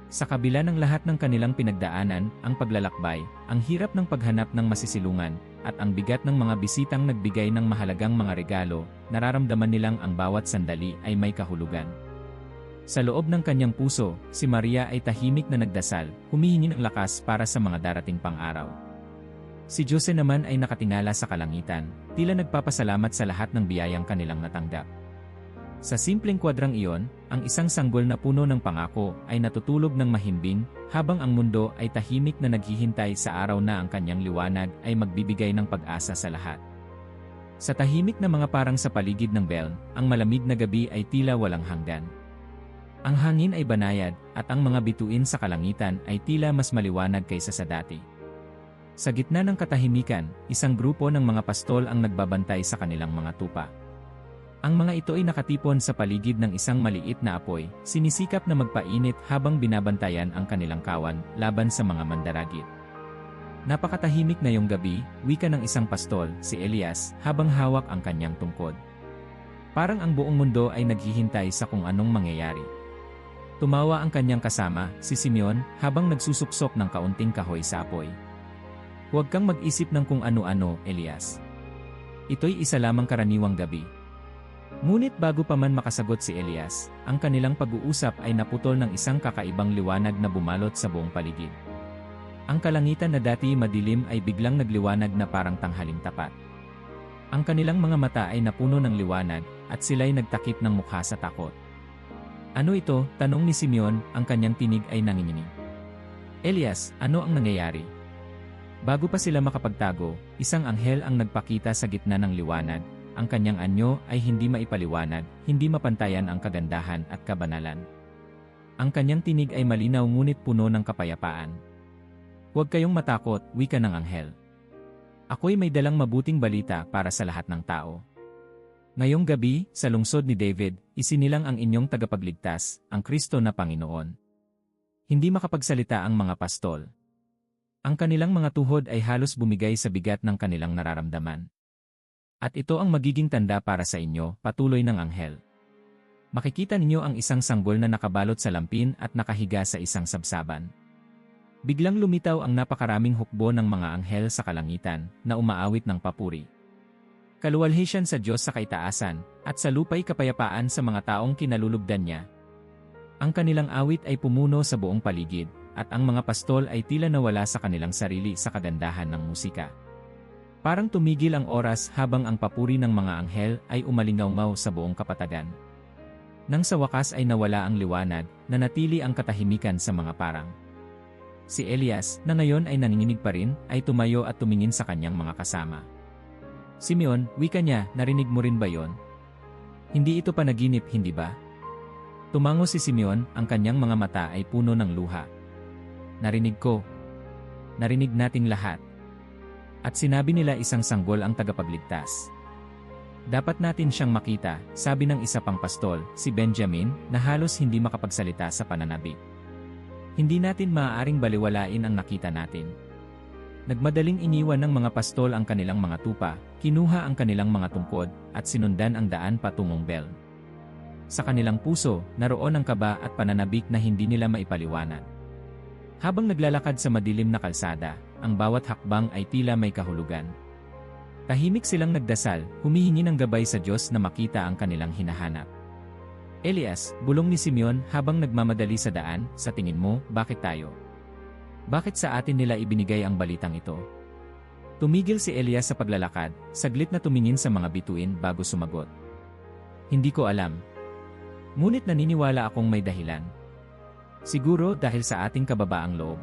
Sa kabila ng lahat ng kanilang pinagdaanan, ang paglalakbay, ang hirap ng paghanap ng masisilungan, at ang bigat ng mga bisitang nagbigay ng mahalagang mga regalo, nararamdaman nilang ang bawat sandali ay may kahulugan. Sa loob ng kanyang puso, si Maria ay tahimik na nagdasal, humihingi ng lakas para sa mga darating pang araw. Si Jose naman ay nakatingala sa kalangitan, tila nagpapasalamat sa lahat ng biyayang kanilang natanggap. Sa simpleng kwadrang iyon, ang isang sanggol na puno ng pangako ay natutulog ng mahimbing, habang ang mundo ay tahimik na naghihintay sa araw na ang kanyang liwanag ay magbibigay ng pag-asa sa lahat. Sa tahimik na mga parang sa paligid ng Beln, ang malamig na gabi ay tila walang hanggan. Ang hangin ay banayad, at ang mga bituin sa kalangitan ay tila mas maliwanag kaysa sa dati. Sa gitna ng katahimikan, isang grupo ng mga pastol ang nagbabantay sa kanilang mga tupa. Ang mga ito ay nakatipon sa paligid ng isang maliit na apoy, sinisikap na magpainit habang binabantayan ang kanilang kawan laban sa mga mandaragit. Napakatahimik ngayong gabi, wika ng isang pastol, si Elias, habang hawak ang kanyang tungkod. Parang ang buong mundo ay naghihintay sa kung anong mangyayari. Tumawa ang kanyang kasama, si Simeon, habang nagsusuksok ng kaunting kahoy sa apoy. Huwag kang mag-isip ng kung ano-ano, Elias. Ito'y isa lamang karaniwang gabi. Ngunit bago pa man makasagot si Elias, ang kanilang pag-uusap ay naputol ng isang kakaibang liwanag na bumalot sa buong paligid. Ang kalangitan na dati madilim ay biglang nagliwanag na parang tanghaling tapat. Ang kanilang mga mata ay napuno ng liwanag, at sila'y nagtakip ng mukha sa takot. Ano ito? Tanong ni Simeon, ang kanyang tinig ay nanginginig. Elias, ano ang nangyayari? Bago pa sila makapagtago, isang anghel ang nagpakita sa gitna ng liwanag. Ang kanyang anyo ay hindi maipaliwanag, hindi mapantayan ang kagandahan at kabanalan. Ang kanyang tinig ay malinaw ngunit puno ng kapayapaan. Huwag kayong matakot, wika ng anghel. Ako'y may dalang mabuting balita para sa lahat ng tao. Ngayong gabi, sa lungsod ni David, isinilang ang inyong tagapagligtas, ang Kristo na Panginoon. Hindi makapagsalita ang mga pastol. Ang kanilang mga tuhod ay halos bumigay sa bigat ng kanilang nararamdaman. At ito ang magiging tanda para sa inyo, patuloy ng anghel. Makikita ninyo ang isang sanggol na nakabalot sa lampin at nakahiga sa isang sabsaban. Biglang lumitaw ang napakaraming hukbo ng mga anghel sa kalangitan, na umaawit ng papuri. Kaluwalhatian sa Diyos sa kaitaasan, at sa lupa'y kapayapaan sa mga taong kinalulugdan niya. Ang kanilang awit ay pumuno sa buong paligid, at ang mga pastol ay tila nawala sa kanilang sarili sa kagandahan ng musika. Parang tumigil ang oras habang ang papuri ng mga anghel ay umalingaw-ngaw sa buong kapatagan. Nang sa wakas ay nawala ang liwanag, nanatili ang katahimikan sa mga parang. Si Elias, na ngayon ay nanginginig pa rin, ay tumayo at tumingin sa kanyang mga kasama. Simeon, wika niya, narinig mo rin ba yon? Hindi ito panaginip, hindi ba? Tumango si Simeon, ang kanyang mga mata ay puno ng luha. Narinig ko. Narinig nating lahat. At sinabi nila isang sanggol ang tagapagligtas. Dapat natin siyang makita, sabi ng isa pang pastol, si Benjamin, na halos hindi makapagsalita sa pananabik. Hindi natin maaaring baliwalain ang nakita natin. Nagmadaling iniwan ng mga pastol ang kanilang mga tupa, kinuha ang kanilang mga tungkod, at sinundan ang daan patungong Beln. Sa kanilang puso, naroon ang kaba at pananabik na hindi nila maipaliwanag. Habang naglalakad sa madilim na kalsada, ang bawat hakbang ay tila may kahulugan. Tahimik silang nagdasal, humihingi ng gabay sa Diyos na makita ang kanilang hinahanap. Elias, bulong ni Simeon habang nagmamadali sa daan, sa tingin mo, bakit tayo? Bakit sa atin nila ibinigay ang balitang ito? Tumigil si Elias sa paglalakad, saglit na tumingin sa mga bituin bago sumagot. Hindi ko alam. Ngunit naniniwala akong may dahilan. Siguro dahil sa ating kababaang loob.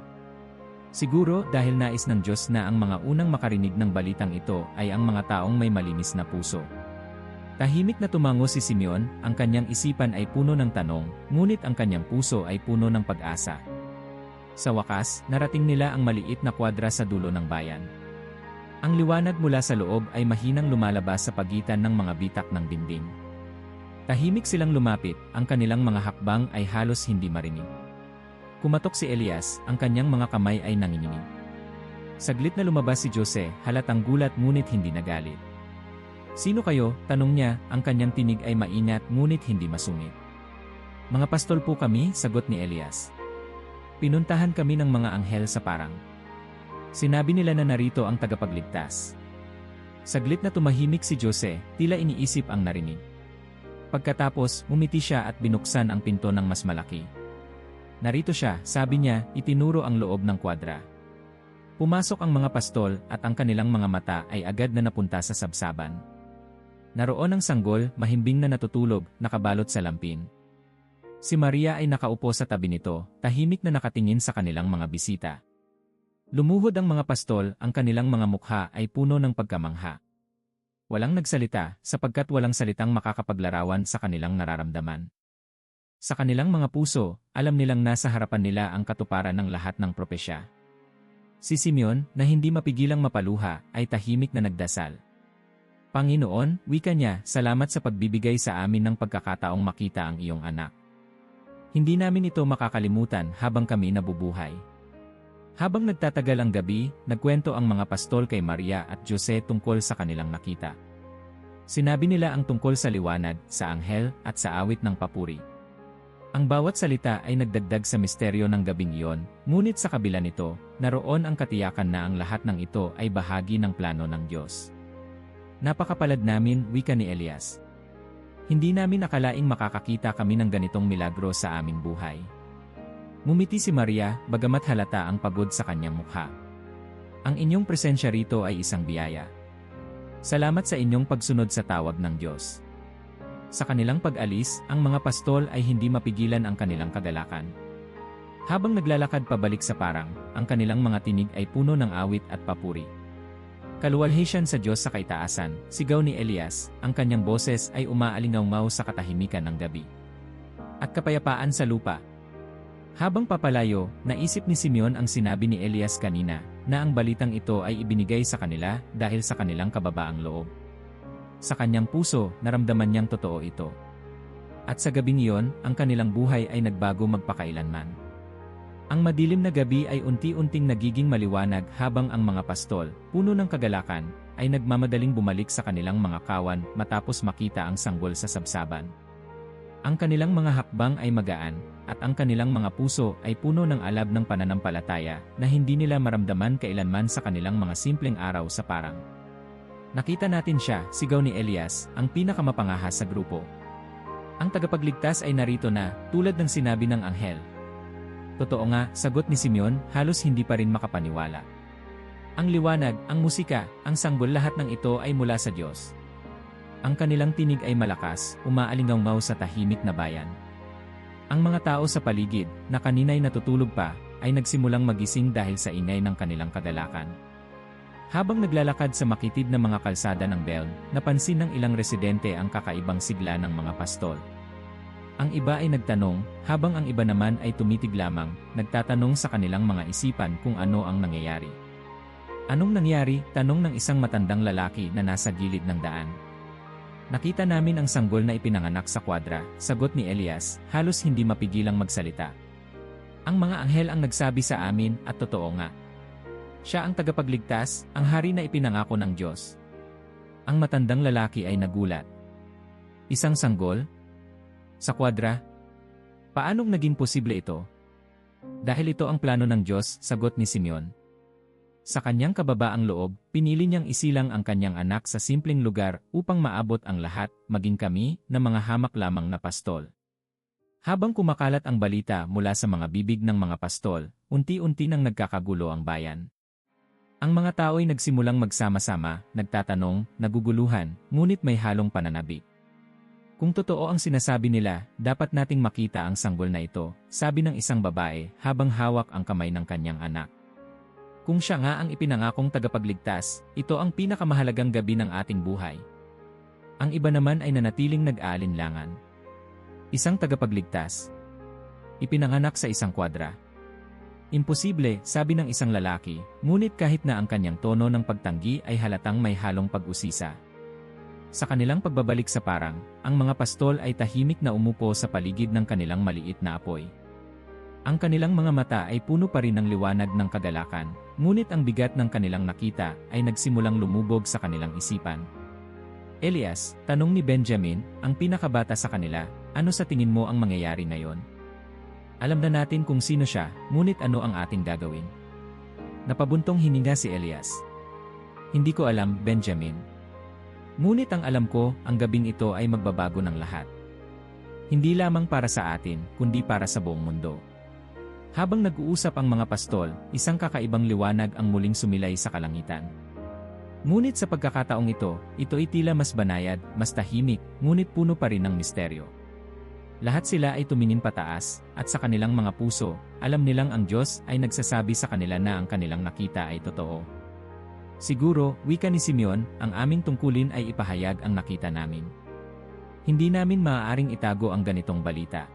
Siguro dahil nais ng Diyos na ang mga unang makarinig ng balitang ito ay ang mga taong may malinis na puso. Tahimik na tumango si Simeon, ang kanyang isipan ay puno ng tanong, ngunit ang kanyang puso ay puno ng pag-asa. Sa wakas, narating nila ang maliit na kwadra sa dulo ng bayan. Ang liwanag mula sa loob ay mahinang lumalabas sa pagitan ng mga bitak ng dingding. Tahimik silang lumapit, ang kanilang mga hakbang ay halos hindi marinig. Kumatok si Elias, ang kanyang mga kamay ay nanginginig. Saglit na lumabas si Jose, halatang gulat ngunit hindi nagalit. Sino kayo? Tanong niya, ang kanyang tinig ay maingat ngunit hindi masungit. Mga pastol po kami, sagot ni Elias. Pinuntahan kami ng mga anghel sa parang. Sinabi nila na narito ang tagapagligtas. Saglit na tumahimik si Jose, tila iniisip ang narinig. Pagkatapos, umiti siya at binuksan ang pinto ng mas malaki. Narito siya, sabi niya, itinuro ang loob ng kwadra. Pumasok ang mga pastol at ang kanilang mga mata ay agad na napunta sa sabsaban. Naroon ang sanggol, mahimbing na natutulog, nakabalot sa lampin. Si Maria ay nakaupo sa tabi nito, tahimik na nakatingin sa kanilang mga bisita. Lumuhod ang mga pastol, ang kanilang mga mukha ay puno ng pagkamangha. Walang nagsalita, sapagkat walang salitang makakapaglarawan sa kanilang nararamdaman. Sa kanilang mga puso, alam nilang nasa harapan nila ang katuparan ng lahat ng propesya. Si Simeon, na hindi mapigilang mapaluha, ay tahimik na nagdasal. Panginoon, wika niya, salamat sa pagbibigay sa amin ng pagkakataong makita ang iyong anak. Hindi namin ito makakalimutan habang kami nabubuhay. Habang nagtatagal ang gabi, nagkwento ang mga pastol kay Maria at Jose tungkol sa kanilang nakita. Sinabi nila ang tungkol sa liwanag, sa anghel, at sa awit ng papuri. Ang bawat salita ay nagdagdag sa misteryo ng gabing iyon, ngunit sa kabila nito, naroon ang katiyakan na ang lahat ng ito ay bahagi ng plano ng Diyos. Napakapalad namin, wika ni Elias. Hindi namin akalaing makakakita kami ng ganitong milagro sa aming buhay. Ngumiti si Maria, bagamat halata ang pagod sa kanyang mukha. Ang inyong presensya rito ay isang biyaya. Salamat sa inyong pagsunod sa tawag ng Diyos. Sa kanilang pag-alis, ang mga pastol ay hindi mapigilan ang kanilang kagalakan. Habang naglalakad pabalik sa parang, ang kanilang mga tinig ay puno ng awit at papuri. Kaluwalhatian sa Diyos sa kaitaasan, sigaw ni Elias, ang kanyang boses ay umaalingaw sa katahimikan ng gabi. At kapayapaan sa lupa. Habang papalayo, naisip ni Simeon ang sinabi ni Elias kanina, na ang balitang ito ay ibinigay sa kanila dahil sa kanilang kababaang loob. Sa kanyang puso, naramdaman niyang totoo ito. At sa gabing iyon, ang kanilang buhay ay nagbago magpakailanman. Ang madilim na gabi ay unti-unting nagiging maliwanag habang ang mga pastol, puno ng kagalakan, ay nagmamadaling bumalik sa kanilang mga kawan matapos makita ang sanggol sa sabsaban. Ang kanilang mga hakbang ay magaan, at ang kanilang mga puso ay puno ng alab ng pananampalataya na hindi nila maramdaman kailanman sa kanilang mga simpleng araw sa parang. Nakita natin siya, sigaw ni Elias, ang pinakamapangahas sa grupo. Ang tagapagligtas ay narito na, tulad ng sinabi ng anghel. Totoo nga, sagot ni Simeon, halos hindi pa rin makapaniwala. Ang liwanag, ang musika, ang sanggol, lahat ng ito ay mula sa Diyos. Ang kanilang tinig ay malakas, umaalingaw sa tahimik na bayan. Ang mga tao sa paligid, na kanina'y natutulog pa, ay nagsimulang magising dahil sa ingay ng kanilang kagalakan. Habang naglalakad sa makitid na mga kalsada ng Belm, napansin ng ilang residente ang kakaibang sigla ng mga pastol. Ang iba ay nagtanong, habang ang iba naman ay tumitig lamang, nagtatanong sa kanilang mga isipan kung ano ang nangyayari. Anong nangyari? Tanong ng isang matandang lalaki na nasa gilid ng daan. Nakita namin ang sanggol na ipinanganak sa kwadra, sagot ni Elias, halos hindi mapigilang magsalita. Ang mga anghel ang nagsabi sa amin, at totoo nga. Siya ang tagapagligtas, ang hari na ipinangako ng Diyos. Ang matandang lalaki ay nagulat. Isang sanggol? Sa kwadra? Paanong naging posible ito? Dahil ito ang plano ng Diyos, sagot ni Simeon. Sa kanyang kababaang loob, pinili niyang isilang ang kanyang anak sa simpleng lugar upang maabot ang lahat, maging kami, na mga hamak lamang na pastol. Habang kumakalat ang balita mula sa mga bibig ng mga pastol, unti-unti nang nagkakagulo ang bayan. Ang mga tao ay nagsimulang magsama-sama, nagtatanong, naguguluhan, ngunit may halong pananabik. Kung totoo ang sinasabi nila, dapat nating makita ang sanggol na ito, sabi ng isang babae habang hawak ang kamay ng kanyang anak. Kung siya nga ang ipinangakong tagapagligtas, ito ang pinakamahalagang gabi ng ating buhay. Ang iba naman ay nanatiling nag-aalinlangan. Isang tagapagligtas. Ipinanganak sa isang kwadra. Imposible, sabi ng isang lalaki, ngunit kahit na ang kanyang tono ng pagtanggi ay halatang may halong pag-usisa. Sa kanilang pagbabalik sa parang, ang mga pastol ay tahimik na umupo sa paligid ng kanilang maliit na apoy. Ang kanilang mga mata ay puno pa rin ng liwanag ng kagalakan, ngunit ang bigat ng kanilang nakita ay nagsimulang lumubog sa kanilang isipan. Elias, tanong ni Benjamin, ang pinakabata sa kanila, ano sa tingin mo ang mangyayari ngayon? Alam na natin kung sino siya, ngunit ano ang ating gagawin? Napabuntong hininga si Elias. Hindi ko alam, Benjamin. Ngunit ang alam ko, ang gabing ito ay magbabago ng lahat. Hindi lamang para sa atin, kundi para sa buong mundo. Habang nag-uusap ang mga pastol, isang kakaibang liwanag ang muling sumilay sa kalangitan. Ngunit sa pagkakataong ito ay tila mas banayad, mas tahimik, ngunit puno pa rin ng misteryo. Lahat sila ay tumingin pataas, at sa kanilang mga puso, alam nilang ang Diyos ay nagsasabi sa kanila na ang kanilang nakita ay totoo. Siguro, wika ni Simeon, ang aming tungkulin ay ipahayag ang nakita namin. Hindi namin maaaring itago ang ganitong balita.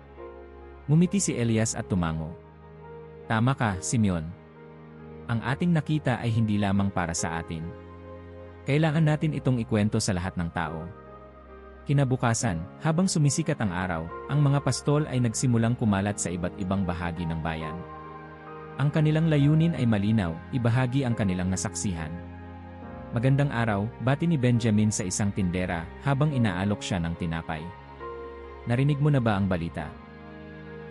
Ngumiti si Elias at tumango. Tama ka, Simeon. Ang ating nakita ay hindi lamang para sa atin. Kailangan natin itong ikwento sa lahat ng tao. Kinabukasan, habang sumisikat ang araw, ang mga pastol ay nagsimulang kumalat sa iba't ibang bahagi ng bayan. Ang kanilang layunin ay malinaw, ibahagi ang kanilang nasaksihan. Magandang araw, bati ni Benjamin sa isang tindera habang inaalok siya ng tinapay. Narinig mo na ba ang balita?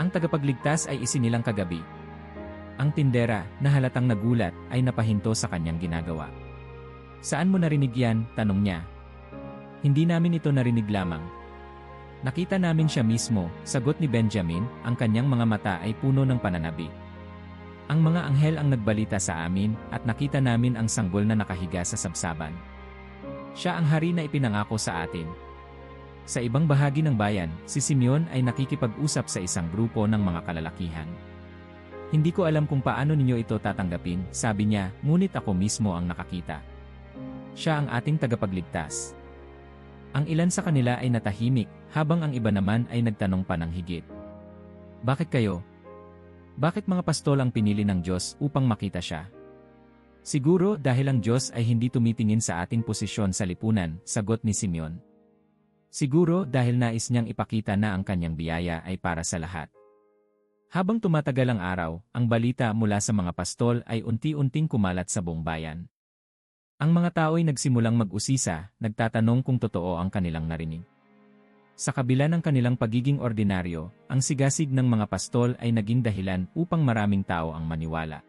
Ang tagapagligtas ay isinilang kagabi. Ang tindera, na halatang nagulat, ay napahinto sa kanyang ginagawa. Saan mo narinig yan? Tanong niya. Hindi namin ito narinig lamang. Nakita namin siya mismo, sagot ni Benjamin, ang kanyang mga mata ay puno ng pananabik. Ang mga anghel ang nagbalita sa amin at nakita namin ang sanggol na nakahiga sa sabsaban. Siya ang hari na ipinangako sa atin. Sa ibang bahagi ng bayan, si Simeon ay nakikipag-usap sa isang grupo ng mga kalalakihan. Hindi ko alam kung paano ninyo ito tatanggapin, sabi niya, ngunit ako mismo ang nakakita. Siya ang ating tagapagligtas. Ang ilan sa kanila ay natahimik, habang ang iba naman ay nagtanong pa ng higit. Bakit kayo? Bakit mga pastol ang pinili ng Diyos upang makita siya? Siguro dahil ang Diyos ay hindi tumitingin sa ating posisyon sa lipunan, sagot ni Simeon. Siguro dahil nais niyang ipakita na ang kanyang biyaya ay para sa lahat. Habang tumatagal ang araw, ang balita mula sa mga pastol ay unti-unting kumalat sa buong bayan. Ang mga tao ay nagsimulang mag-usisa, nagtatanong kung totoo ang kanilang narinig. Sa kabila ng kanilang pagiging ordinaryo, ang sigasig ng mga pastol ay naging dahilan upang maraming tao ang maniwala.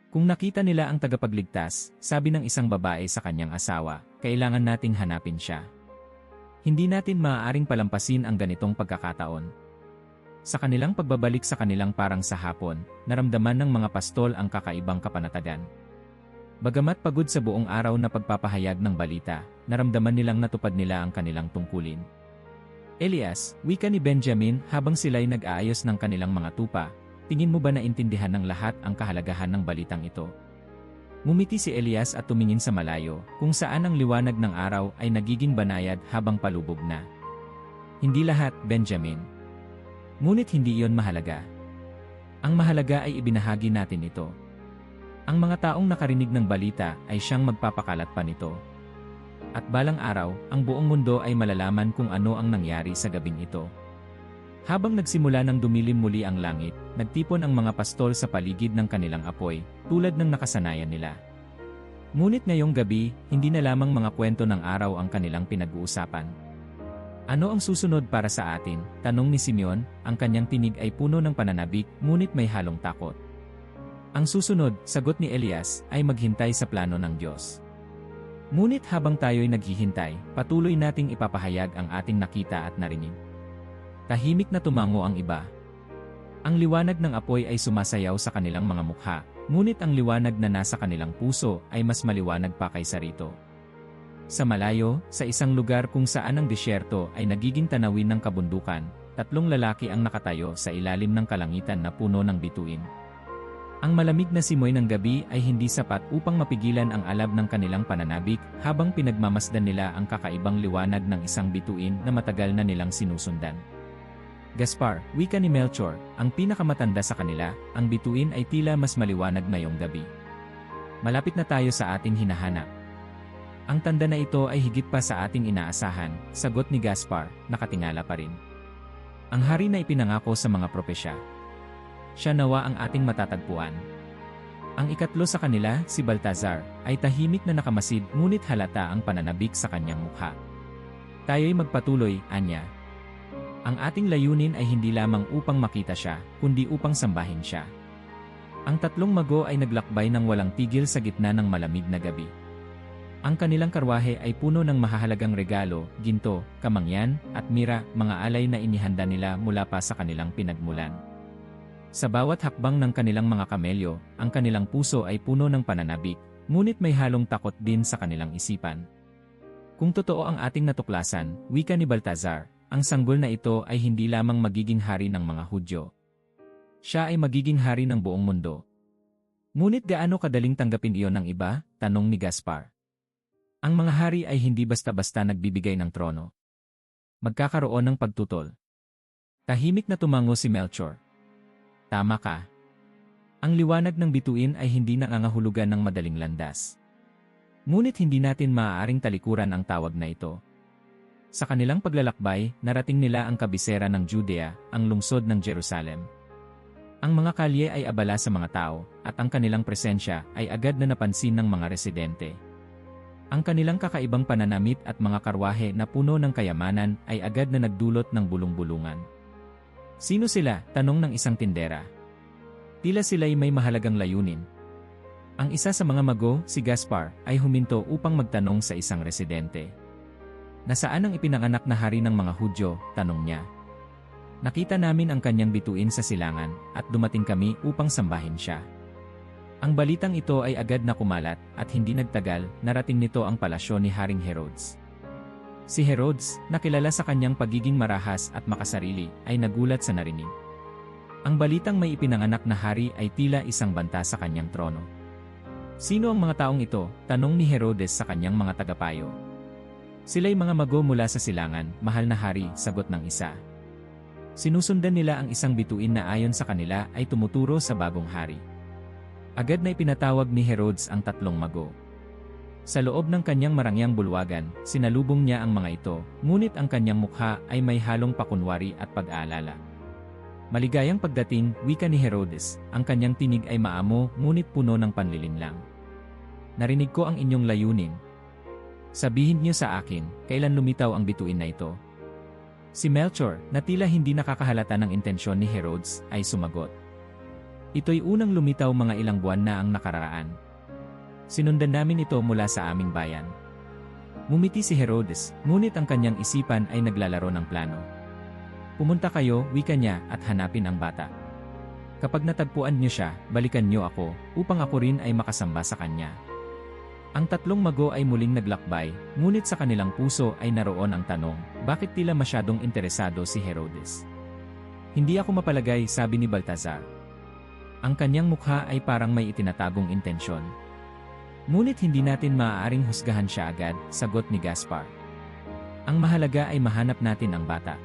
Kung nakita nila ang tagapagligtas, sabi ng isang babae sa kanyang asawa, kailangan nating hanapin siya. Hindi natin maaaring palampasin ang ganitong pagkakataon. Sa kanilang pagbabalik sa kanilang parang sa hapon, naramdaman ng mga pastol ang kakaibang kapanatagan. Bagamat pagod sa buong araw na pagpapahayag ng balita, naramdaman nilang natupad nila ang kanilang tungkulin. Elias, wika ni Benjamin habang sila'y nag-aayos ng kanilang mga tupa, tingin mo ba naintindihan ng lahat ang kahalagahan ng balitang ito? Ngumiti si Elias at tumingin sa malayo, kung saan ang liwanag ng araw ay nagiging banayad habang palubog na. Hindi lahat, Benjamin. Ngunit hindi iyon mahalaga. Ang mahalaga ay ibinahagi natin ito. Ang mga taong nakarinig ng balita ay siyang magpapakalat pa nito. At balang araw, ang buong mundo ay malalaman kung ano ang nangyari sa gabing ito. Habang nagsimula ng dumilim muli ang langit, nagtipon ang mga pastol sa paligid ng kanilang apoy, tulad ng nakasanayan nila. Ngunit ngayong gabi, hindi na lamang mga kwento ng araw ang kanilang pinag-uusapan. Ano ang susunod para sa atin? Tanong ni Simeon, ang kanyang tinig ay puno ng pananabik, ngunit may halong takot. Ang susunod, sagot ni Elias, ay maghintay sa plano ng Diyos. Ngunit habang tayo'y naghihintay, patuloy nating ipapahayag ang ating nakita at narinig. Tahimik na tumango ang iba. Ang liwanag ng apoy ay sumasayaw sa kanilang mga mukha, ngunit ang liwanag na nasa kanilang puso ay mas maliwanag pa kaysa rito. Sa malayo, sa isang lugar kung saan ang disyerto ay nagiging tanawin ng kabundukan, tatlong lalaki ang nakatayo sa ilalim ng kalangitan na puno ng bituin. Ang malamig na simoy ng gabi ay hindi sapat upang mapigilan ang alab ng kanilang pananabik habang pinagmamasdan nila ang kakaibang liwanag ng isang bituin na matagal na nilang sinusundan. Gaspar, wika ni Melchor, ang pinakamatanda sa kanila, ang bituin ay tila mas maliwanag ngayong gabi. Malapit na tayo sa ating hinahanap. Ang tanda na ito ay higit pa sa ating inaasahan, sagot ni Gaspar, nakatingala pa rin. Ang hari na ipinangako sa mga propesya. Siya nawa ang ating matatagpuan. Ang ikatlo sa kanila, si Baltazar, ay tahimik na nakamasid ngunit halata ang pananabik sa kanyang mukha. Tayo'y magpatuloy, Anya. Ang ating layunin ay hindi lamang upang makita siya, kundi upang sambahin siya. Ang tatlong mago ay naglakbay ng walang tigil sa gitna ng malamig na gabi. Ang kanilang karwahe ay puno ng mahahalagang regalo, ginto, kamangyan, at mira, mga alay na inihanda nila mula pa sa kanilang pinagmulan. Sa bawat hakbang ng kanilang mga kamelyo, ang kanilang puso ay puno ng pananabik, ngunit may halong takot din sa kanilang isipan. Kung totoo ang ating natuklasan, wika ni Baltazar, ang sanggol na ito ay hindi lamang magiging hari ng mga Hudyo. Siya ay magiging hari ng buong mundo. Ngunit gaano kadaling tanggapin iyon ng iba? Tanong ni Gaspar. Ang mga hari ay hindi basta-basta nagbibigay ng trono. Magkakaroon ng pagtutol. Tahimik na tumango si Melchor. Tama ka. Ang liwanag ng bituin ay hindi nangangahulugan ng madaling landas. Ngunit hindi natin maaaring talikuran ang tawag na ito. Sa kanilang paglalakbay, narating nila ang kabisera ng Judea, ang lungsod ng Jerusalem. Ang mga kalye ay abala sa mga tao, at ang kanilang presensya ay agad na napansin ng mga residente. Ang kanilang kakaibang pananamit at mga karwahe na puno ng kayamanan ay agad na nagdulot ng bulong-bulungan. Sino sila? Tanong ng isang tindera. Tila sila'y may mahalagang layunin. Ang isa sa mga mago, si Gaspar, ay huminto upang magtanong sa isang residente. Nasaan ang ipinanganak na hari ng mga Hudyo? Tanong niya. Nakita namin ang kanyang bituin sa silangan, at dumating kami upang sambahin siya. Ang balitang ito ay agad na kumalat, at hindi nagtagal, narating nito ang palasyo ni Haring Herodes. Si Herodes, nakilala sa kanyang pagiging marahas at makasarili, ay nagulat sa narinig. Ang balitang may ipinanganak na hari ay tila isang banta sa kanyang trono. Sino ang mga taong ito? Tanong ni Herodes sa kanyang mga tagapayo. Sila'y mga mago mula sa silangan, mahal na hari, sagot ng isa. Sinusundan nila ang isang bituin na ayon sa kanila ay tumuturo sa bagong hari. Agad na ipinatawag ni Herodes ang tatlong mago. Sa loob ng kanyang marangyang bulwagan, sinalubong niya ang mga ito, ngunit ang kanyang mukha ay may halong pakunwari at pag-aalala. Maligayang pagdating, wika ni Herodes, ang kanyang tinig ay maamo ngunit puno ng panlilinlang. Narinig ko ang inyong layunin. Sabihin niyo sa akin, kailan lumitaw ang bituin na ito? Si Melchor, na tila hindi nakakahalata ng intensyon ni Herodes, ay sumagot. Ito'y unang lumitaw mga ilang buwan na ang nakararaan. Sinundan namin ito mula sa aming bayan. Ngumiti si Herodes, ngunit ang kanyang isipan ay naglalaro ng plano. Pumunta kayo, wika niya, at hanapin ang bata. Kapag natagpuan niyo siya, balikan niyo ako, upang ako rin ay makasamba sa kanya. Ang tatlong mago ay muling naglakbay, ngunit sa kanilang puso ay naroon ang tanong, bakit tila masyadong interesado si Herodes? Hindi ako mapalagay, sabi ni Baltazar. Ang kanyang mukha ay parang may itinatagong intensyon. Ngunit hindi natin maaaring husgahan siya agad, sagot ni Gaspar. Ang mahalaga ay mahanap natin ang bata.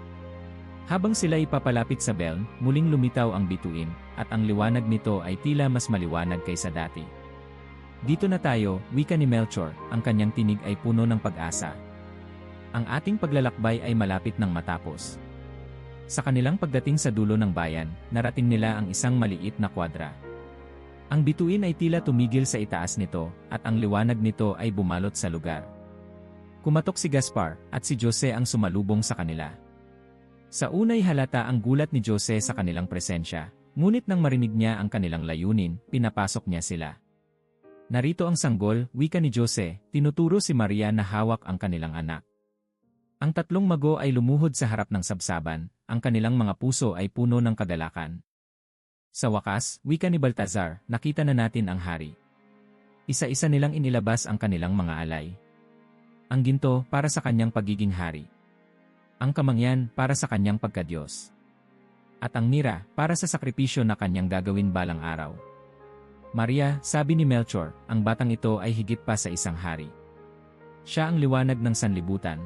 Habang sila ipapalapit sa Belm, muling lumitaw ang bituin, at ang liwanag nito ay tila mas maliwanag kaysa dati. Dito na tayo, wika ni Melchor, ang kanyang tinig ay puno ng pag-asa. Ang ating paglalakbay ay malapit ng matapos. Sa kanilang pagdating sa dulo ng bayan, narating nila ang isang maliit na kwadra. Ang bituin ay tila tumigil sa itaas nito, at ang liwanag nito ay bumalot sa lugar. Kumatok si Gaspar, at si Jose ang sumalubong sa kanila. Sa unay halata ang gulat ni Jose sa kanilang presensya, ngunit nang marinig niya ang kanilang layunin, pinapasok niya sila. Narito ang sanggol, wika ni Jose, tinuturo si Maria na hawak ang kanilang anak. Ang tatlong mago ay lumuhod sa harap ng sabsaban, ang kanilang mga puso ay puno ng kagalakan. Sa wakas, wika ni Baltazar, nakita na natin ang hari. Isa-isa nilang inilabas ang kanilang mga alay. Ang ginto para sa kanyang pagiging hari. Ang kamangyan para sa kanyang pagkadiyos. At ang mira para sa sakripisyo na kanyang gagawin balang araw. Maria, sabi ni Melchor, ang batang ito ay higit pa sa isang hari. Siya ang liwanag ng sanlibutan.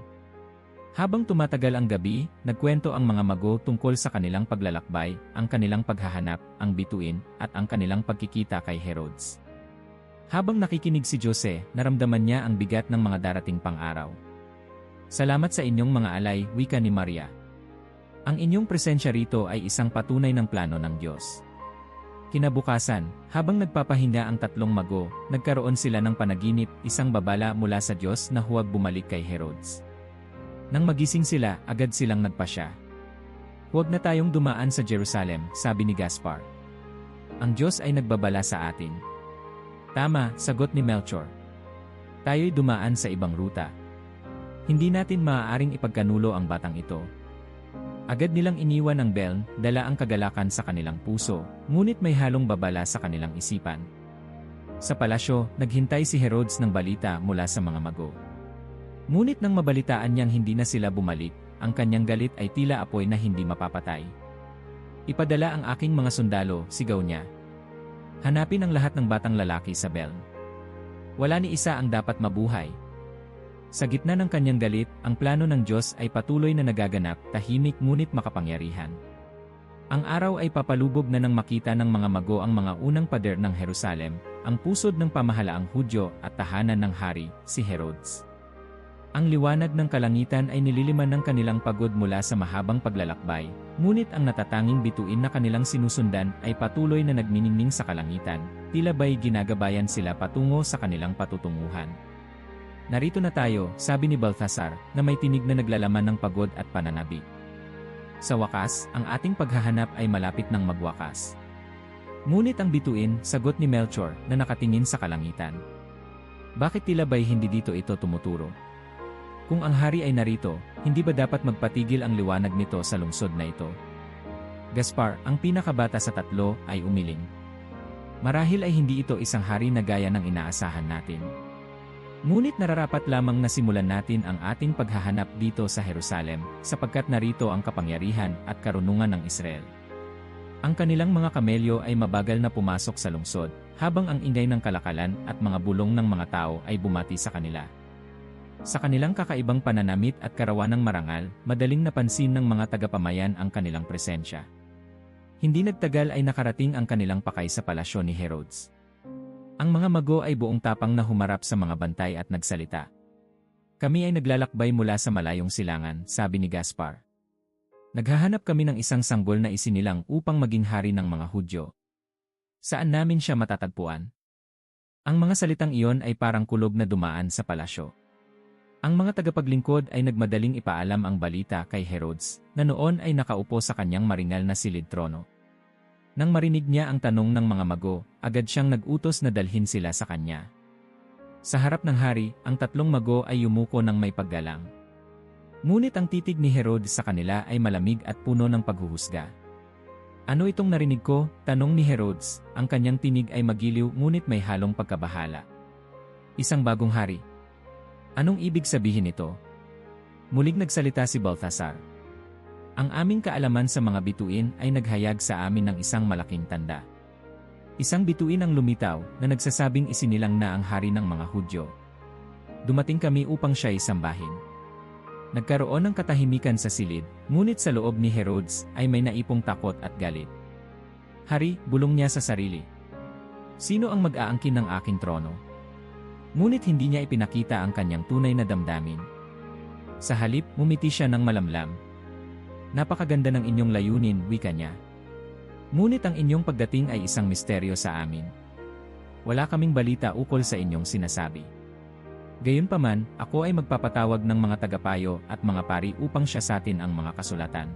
Habang tumatagal ang gabi, nagkwento ang mga mago tungkol sa kanilang paglalakbay, ang kanilang paghahanap, ang bituin, at ang kanilang pagkikita kay Herodes. Habang nakikinig si Jose, naramdaman niya ang bigat ng mga darating pang araw. Salamat sa inyong mga alay, wika ni Maria. Ang inyong presensya rito ay isang patunay ng plano ng Diyos. Kinabukasan, habang nagpapahinga ang tatlong mago, nagkaroon sila ng panaginip, isang babala mula sa Diyos na huwag bumalik kay Herodes. Nang magising sila, agad silang nagpasya. Huwag na tayong dumaan sa Jerusalem, sabi ni Gaspar. Ang Diyos ay nagbabala sa atin. Tama, sagot ni Melchor. Tayo'y dumaan sa ibang ruta. Hindi natin maaaring ipagkanulo ang batang ito. Agad nilang iniwan ang Beln, dala ang kagalakan sa kanilang puso, ngunit may halong babala sa kanilang isipan. Sa palasyo, naghintay si Herodes ng balita mula sa mga mago. Ngunit nang mabalitaan niyang hindi na sila bumalik, ang kanyang galit ay tila apoy na hindi mapapatay. Ipadala ang aking mga sundalo, sigaw niya. Hanapin ang lahat ng batang lalaki sa Beln. Wala ni isa ang dapat mabuhay. Sa gitna ng kanyang galit, ang plano ng Diyos ay patuloy na nagaganap, tahimik ngunit makapangyarihan. Ang araw ay papalubog na nang makita ng mga mago ang mga unang pader ng Jerusalem, ang pusod ng pamahalaang Hudyo at tahanan ng hari, si Herodes. Ang liwanag ng kalangitan ay nililiman ng kanilang pagod mula sa mahabang paglalakbay, ngunit ang natatanging bituin na kanilang sinusundan ay patuloy na nagniningning sa kalangitan, tila ba'y ginagabayan sila patungo sa kanilang patutunguhan. Narito na tayo, sabi ni Balthasar, na may tinig na naglalaman ng pagod at pananabik. Sa wakas, ang ating paghahanap ay malapit ng magwakas. Ngunit ang bituin, sagot ni Melchor, na nakatingin sa kalangitan. Bakit tila ba'y hindi dito ito tumuturo? Kung ang hari ay narito, hindi ba dapat magpatigil ang liwanag nito sa lungsod na ito? Gaspar, ang pinakabata sa tatlo, ay umiling. Marahil ay hindi ito isang hari na gaya ng inaasahan natin. Ngunit nararapat lamang na simulan natin ang ating paghahanap dito sa Jerusalem, sapagkat narito ang kapangyarihan at karunungan ng Israel. Ang kanilang mga kamelyo ay mabagal na pumasok sa lungsod, habang ang ingay ng kalakalan at mga bulong ng mga tao ay bumati sa kanila. Sa kanilang kakaibang pananamit at karawanang marangal, madaling napansin ng mga tagapamayan ang kanilang presensya. Hindi nagtagal ay nakarating ang kanilang pakay sa palasyo ni Herodes. Ang mga mago ay buong tapang na humarap sa mga bantay at nagsalita. Kami ay naglalakbay mula sa malayong silangan, sabi ni Gaspar. Naghahanap kami ng isang sanggol na isinilang upang maging hari ng mga Hudyo. Saan namin siya matatagpuan? Ang mga salitang iyon ay parang kulog na dumaan sa palasyo. Ang mga tagapaglingkod ay nagmadaling ipaalam ang balita kay Herodes, na noon ay nakaupo sa kanyang maringal na silid trono. Nang marinig niya ang tanong ng mga mago, agad siyang nag-utos na dalhin sila sa kanya. Sa harap ng hari, ang tatlong mago ay yumuko ng may paggalang. Ngunit ang titig ni Herodes sa kanila ay malamig at puno ng paghuhusga. Ano itong narinig ko? Tanong ni Herodes, ang kanyang tinig ay magiliw ngunit may halong pagkabahala. Isang bagong hari. Anong ibig sabihin nito? Muling nagsalita si Balthasar. Ang aming kaalaman sa mga bituin ay naghayag sa amin ng isang malaking tanda. Isang bituin ang lumitaw na nagsasabing isinilang na ang hari ng mga Hudyo. Dumating kami upang siya'y sambahin. Nagkaroon ng katahimikan sa silid, ngunit sa loob ni Herodes ay may naipong takot at galit. Hari, bulong niya sa sarili. Sino ang mag-aangkin ng aking trono? Ngunit hindi niya ipinakita ang kanyang tunay na damdamin. Sa halip, ngumiti siya ng malamlam. Napakaganda ng inyong layunin, wika niya. Ngunit ang inyong pagdating ay isang misteryo sa amin. Wala kaming balita ukol sa inyong sinasabi. Gayunpaman, ako ay magpapatawag ng mga tagapayo at mga pari upang siyasatin ang mga kasulatan.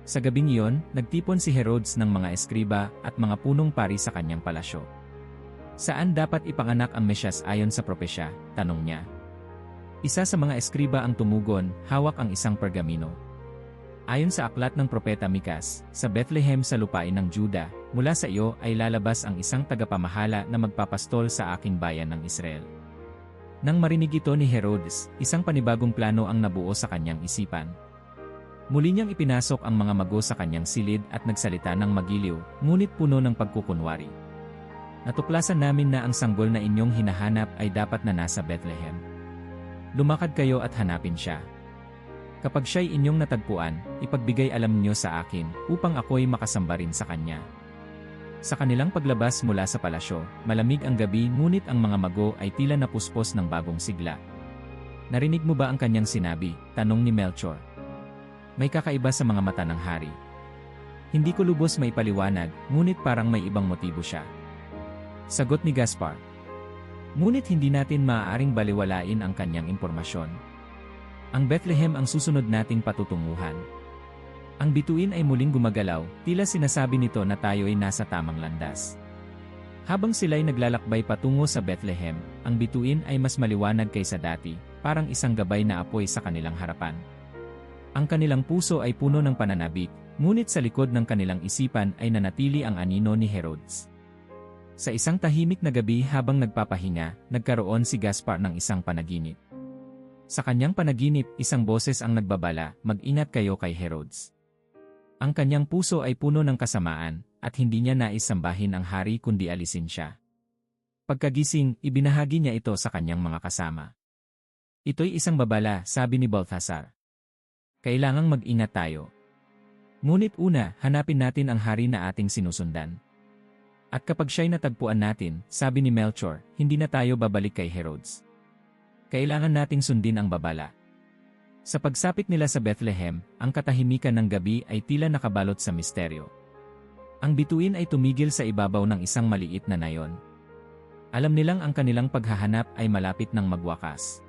Sa gabing iyon, nagtipon si Herodes ng mga eskriba at mga punong pari sa kanyang palasyo. Saan dapat ipanganak ang Mesyas ayon sa propesya? Tanong niya. Isa sa mga eskriba ang tumugon, hawak ang isang pergamino. Ayon sa aklat ng Propeta Mikas, sa Bethlehem sa lupain ng Juda, mula sa iyo ay lalabas ang isang tagapamahala na magpapastol sa aking bayan ng Israel. Nang marinig ito ni Herodes, isang panibagong plano ang nabuo sa kanyang isipan. Muli niyang ipinasok ang mga mago sa kanyang silid at nagsalita ng magiliw, ngunit puno ng pagkukunwari. Natuklasan namin na ang sanggol na inyong hinahanap ay dapat na nasa Bethlehem. Lumakad kayo at hanapin siya. Kapag siya'y inyong natagpuan, ipagbigay alam niyo sa akin, upang ako'y makasamba rin sa kanya. Sa kanilang paglabas mula sa palasyo, malamig ang gabi ngunit ang mga mago ay tila napuspos ng bagong sigla. Narinig mo ba ang kanyang sinabi? Tanong ni Melchor. May kakaiba sa mga mata ng hari. Hindi ko lubos maipaliwanag, ngunit parang may ibang motibo siya. Sagot ni Gaspar. Ngunit hindi natin maaaring baliwalain ang kanyang impormasyon. Ang Bethlehem ang susunod nating patutunguhan. Ang bituin ay muling gumagalaw, tila sinasabi nito na tayo ay nasa tamang landas. Habang sila'y naglalakbay patungo sa Bethlehem, ang bituin ay mas maliwanag kaysa dati, parang isang gabay na apoy sa kanilang harapan. Ang kanilang puso ay puno ng pananabik, ngunit sa likod ng kanilang isipan ay nanatili ang anino ni Herodes. Sa isang tahimik na gabi habang nagpapahinga, nagkaroon si Gaspar ng isang panaginip. Sa kanyang panaginip, isang boses ang nagbabala, mag-ingat kayo kay Herodes. Ang kanyang puso ay puno ng kasamaan, at hindi niya nais sambahin ang hari kundi alisin siya. Pagkagising, ibinahagi niya ito sa kanyang mga kasama. Ito'y isang babala, sabi ni Balthasar. Kailangang mag-ingat tayo. Ngunit una, hanapin natin ang hari na ating sinusundan. At kapag siya'y natagpuan natin, sabi ni Melchor, hindi na tayo babalik kay Herodes. Kailangan nating sundin ang babala. Sa pagsapit nila sa Bethlehem, ang katahimikan ng gabi ay tila nakabalot sa misteryo. Ang bituin ay tumigil sa ibabaw ng isang maliit na nayon. Alam nilang ang kanilang paghahanap ay malapit ng magwakas.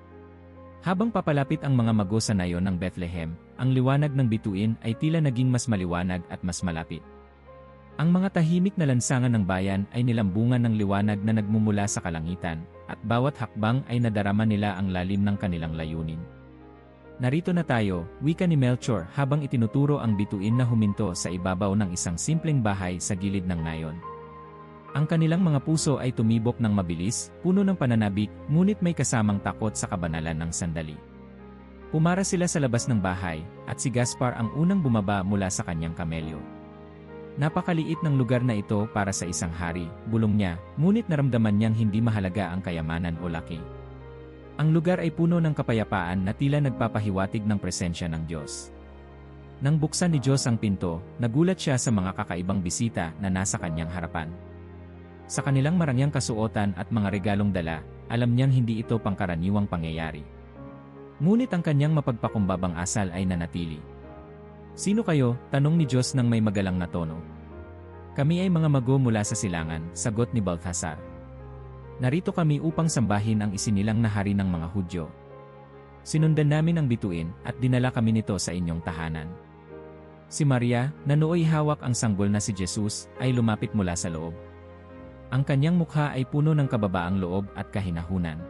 Habang papalapit ang mga mago sa nayon ng Bethlehem, ang liwanag ng bituin ay tila naging mas maliwanag at mas malapit. Ang mga tahimik na lansangan ng bayan ay nilambungan ng liwanag na nagmumula sa kalangitan, at bawat hakbang ay nadarama nila ang lalim ng kanilang layunin. Narito na tayo, wika ni Melchor habang itinuturo ang bituin na huminto sa ibabaw ng isang simpleng bahay sa gilid ng nayon. Ang kanilang mga puso ay tumibok ng mabilis, puno ng pananabik, ngunit may kasamang takot sa kabanalan ng sandali. Pumara sila sa labas ng bahay, at si Gaspar ang unang bumaba mula sa kanyang kamelyo. Napakaliit ng lugar na ito para sa isang hari, bulong niya, ngunit naramdaman niyang hindi mahalaga ang kayamanan o laki. Ang lugar ay puno ng kapayapaan na tila nagpapahiwatig ng presensya ng Diyos. Nang buksan ni Diyos ang pinto, nagulat siya sa mga kakaibang bisita na nasa kanyang harapan. Sa kanilang marangyang kasuotan at mga regalong dala, alam niyang hindi ito pangkaraniwang pangyayari. Ngunit ang kanyang mapagpakumbabang asal ay nanatili. Sino kayo? Tanong ni Diyos ng may magalang na tono. Kami ay mga mago mula sa silangan, sagot ni Balthasar. Narito kami upang sambahin ang isinilang na hari ng mga Hudyo. Sinundan namin ang bituin at dinala kami nito sa inyong tahanan. Si Maria, na nooy hawak ang sanggol na si Jesus, ay lumapit mula sa loob. Ang kanyang mukha ay puno ng kababaang loob at kahinahunan.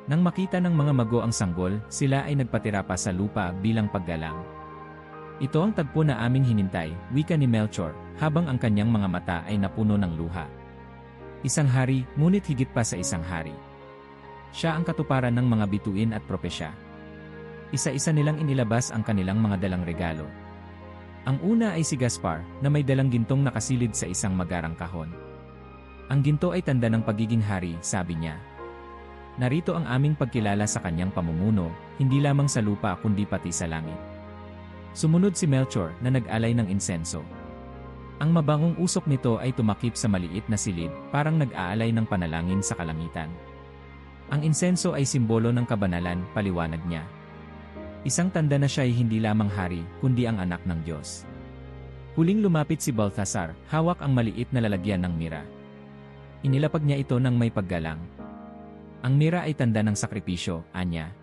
Nang makita ng mga mago ang sanggol, sila ay nagpatira pa sa lupa bilang paggalang. Ito ang tagpo na aming hinintay, wika ni Melchor, habang ang kanyang mga mata ay napuno ng luha. Isang hari, ngunit higit pa sa isang hari. Siya ang katuparan ng mga bituin at propesya. Isa-isa nilang inilabas ang kanilang mga dalang regalo. Ang una ay si Gaspar, na may dalang gintong nakasilid sa isang magarang kahon. Ang ginto ay tanda ng pagiging hari, sabi niya. Narito ang aming pagkilala sa kanyang pamumuno, hindi lamang sa lupa kundi pati sa langit. Sumunod si Melchor na nag-alay ng insenso. Ang mabangong usok nito ay tumakip sa maliit na silid, parang nag-aalay ng panalangin sa kalangitan. Ang insenso ay simbolo ng kabanalan, paliwanag niya. Isang tanda na siya ay hindi lamang hari, kundi ang anak ng Diyos. Huling lumapit si Balthasar, hawak ang maliit na lalagyan ng mira. Inilapag niya ito ng may paggalang. Ang mira ay tanda ng sakripisyo, anya.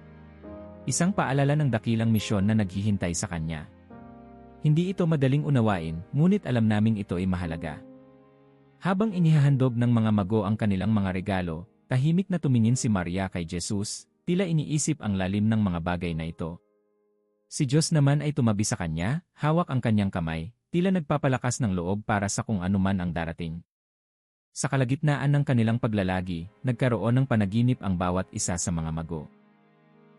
Isang paalala ng dakilang misyon na naghihintay sa kanya. Hindi ito madaling unawain, ngunit alam naming ito ay mahalaga. Habang inihahandog ng mga mago ang kanilang mga regalo, tahimik na tumingin si Maria kay Jesus, tila iniisip ang lalim ng mga bagay na ito. Si Diyos naman ay tumabi sa kanya, hawak ang kanyang kamay, tila nagpapalakas ng loob para sa kung anuman ang darating. Sa kalagitnaan ng kanilang paglalagi, nagkaroon ng panaginip ang bawat isa sa mga mago.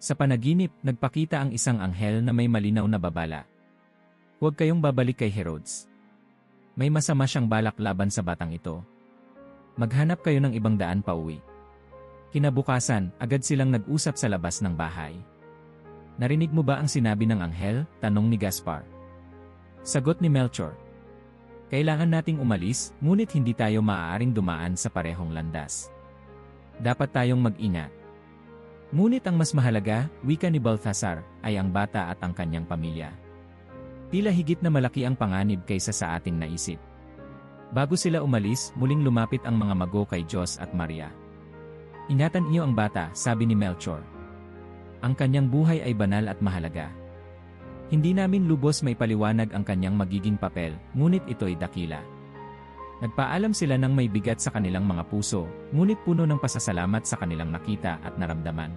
Sa panaginip, nagpakita ang isang anghel na may malinaw na babala. Huwag kayong babalik kay Herodes. May masama siyang balak laban sa batang ito. Maghanap kayo ng ibang daan pauwi. Kinabukasan, agad silang nag-usap sa labas ng bahay. Narinig mo ba ang sinabi ng anghel? Tanong ni Gaspar. Sagot ni Melchor. Kailangan nating umalis, ngunit hindi tayo maaaring dumaan sa parehong landas. Dapat tayong mag-ingat. Ngunit ang mas mahalaga, wika ni Balthasar, ay ang bata at ang kanyang pamilya. Tila higit na malaki ang panganib kaysa sa ating naisip. Bago sila umalis, muling lumapit ang mga mago kay Diyos at Maria. Ingatan niyo ang bata, sabi ni Melchor. Ang kanyang buhay ay banal at mahalaga. Hindi namin lubos may paliwanag ang kanyang magiging papel, ngunit ito'y dakila. Nagpaalam sila ng may bigat sa kanilang mga puso, ngunit puno ng pasasalamat sa kanilang nakita at naramdaman.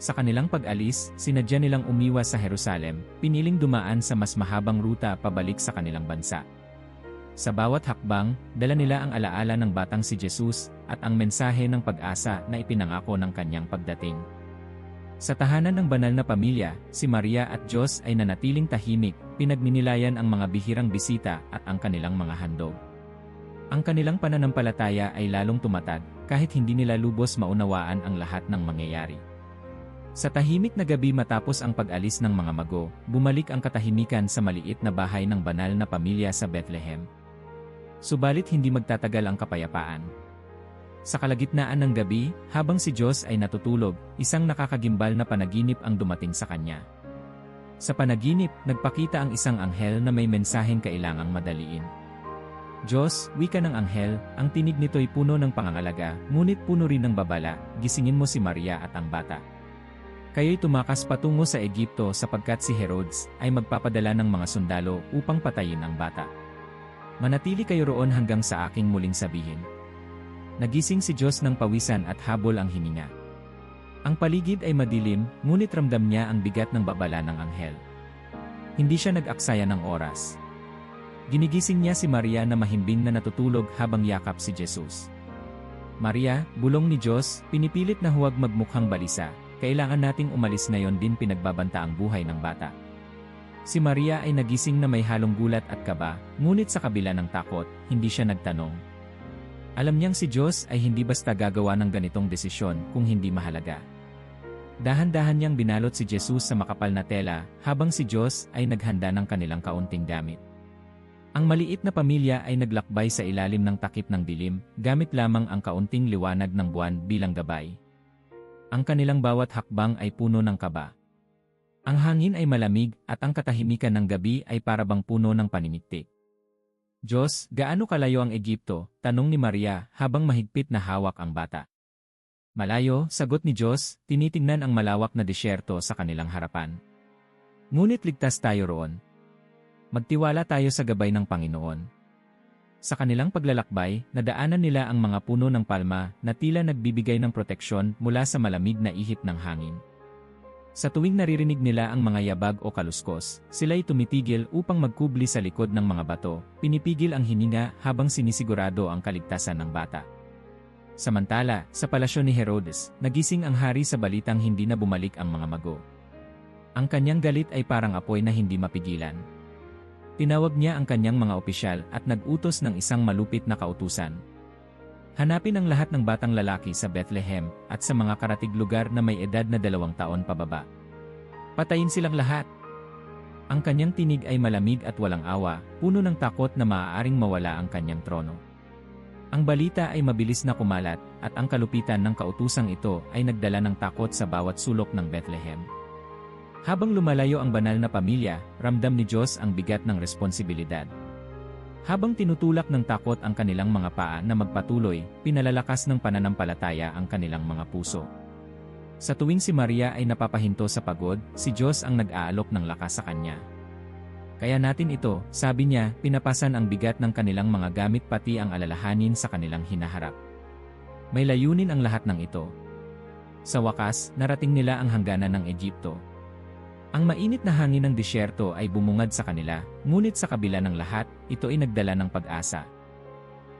Sa kanilang pag-alis, sinadya nilang umiwas sa Jerusalem, piniling dumaan sa mas mahabang ruta pabalik sa kanilang bansa. Sa bawat hakbang, dala nila ang alaala ng batang si Jesus at ang mensahe ng pag-asa na ipinangako ng kanyang pagdating. Sa tahanan ng banal na pamilya, si Maria at Diyos ay nanatiling tahimik, pinagninilayan ang mga bihirang bisita at ang kanilang mga handog. Ang kanilang pananampalataya ay lalong tumatag, kahit hindi nila lubos maunawaan ang lahat ng mangyayari. Sa tahimik na gabi matapos ang pag-alis ng mga mago, bumalik ang katahimikan sa maliit na bahay ng banal na pamilya sa Bethlehem. Subalit hindi magtatagal ang kapayapaan. Sa kalagitnaan ng gabi, habang si Diyos ay natutulog, isang nakakagimbal na panaginip ang dumating sa kanya. Sa panaginip, nagpakita ang isang anghel na may mensaheng kailangang madaliin. Diyos, wika ng anghel, ang tinig nito'y puno ng pangangalaga, ngunit puno rin ng babala, gisingin mo si Maria at ang bata. Kayo'y tumakas patungo sa Egipto sapagkat si Herodes ay magpapadala ng mga sundalo upang patayin ang bata. Manatili kayo roon hanggang sa aking muling sabihin. Nagising si Diyos ng pawisan at habol ang hininga. Ang paligid ay madilim, ngunit ramdam niya ang bigat ng babala ng anghel. Hindi siya nag-aksaya ng oras. Ginigising niya si Maria na mahimbing na natutulog habang yakap si Jesus. Maria, bulong ni Diyos, pinipilit na huwag magmukhang balisa, kailangan nating umalis ngayon din pinagbabanta ang buhay ng bata. Si Maria ay nagising na may halong gulat at kaba, ngunit sa kabila ng takot, hindi siya nagtanong. Alam niyang si Diyos ay hindi basta gagawa ng ganitong desisyon kung hindi mahalaga. Dahan-dahan niyang binalot si Jesus sa makapal na tela habang si Diyos ay naghanda ng kanilang kaunting gamit. Ang maliit na pamilya ay naglakbay sa ilalim ng takip ng dilim, gamit lamang ang kaunting liwanag ng buwan bilang gabay. Ang kanilang bawat hakbang ay puno ng kaba. Ang hangin ay malamig at ang katahimikan ng gabi ay parabang puno ng paniniktik. Diyos, gaano kalayo ang Egipto? Tanong ni Maria habang mahigpit na hawak ang bata. Malayo, sagot ni Diyos, tinitingnan ang malawak na disyerto sa kanilang harapan. Ngunit ligtas tayo roon. Magtiwala tayo sa gabay ng Panginoon. Sa kanilang paglalakbay, nadaanan nila ang mga puno ng palma na tila nagbibigay ng proteksyon mula sa malamig na ihip ng hangin. Sa tuwing naririnig nila ang mga yabag o kaluskos, sila'y tumitigil upang magkubli sa likod ng mga bato, pinipigil ang hininga habang sinisigurado ang kaligtasan ng bata. Samantala, sa palasyo ni Herodes, nagising ang hari sa balitang hindi na bumalik ang mga mago. Ang kanyang galit ay parang apoy na hindi mapigilan. Tinawag niya ang kanyang mga opisyal at nag-utos ng isang malupit na kautusan. Hanapin ang lahat ng batang lalaki sa Bethlehem at sa mga karatig lugar na may edad na 2 taon pababa. Patayin silang lahat. Ang kanyang tinig ay malamig at walang awa, puno ng takot na maaaring mawala ang kanyang trono. Ang balita ay mabilis na kumalat at ang kalupitan ng kautusang ito ay nagdala ng takot sa bawat sulok ng Bethlehem. Habang lumalayo ang banal na pamilya, ramdam ni Diyos ang bigat ng responsibilidad. Habang tinutulak ng takot ang kanilang mga paa na magpatuloy, pinalalakas ng pananampalataya ang kanilang mga puso. Sa tuwing si Maria ay napapahinto sa pagod, si Diyos ang nag-aalok ng lakas sa kanya. Kaya natin ito, sabi niya, pinapasan ang bigat ng kanilang mga gamit pati ang alalahanin sa kanilang hinaharap. May layunin ang lahat ng ito. Sa wakas, narating nila ang hangganan ng Ehipto. Ang mainit na hangin ng disyerto ay bumungad sa kanila, ngunit sa kabila ng lahat, ito ay nagdala ng pag-asa.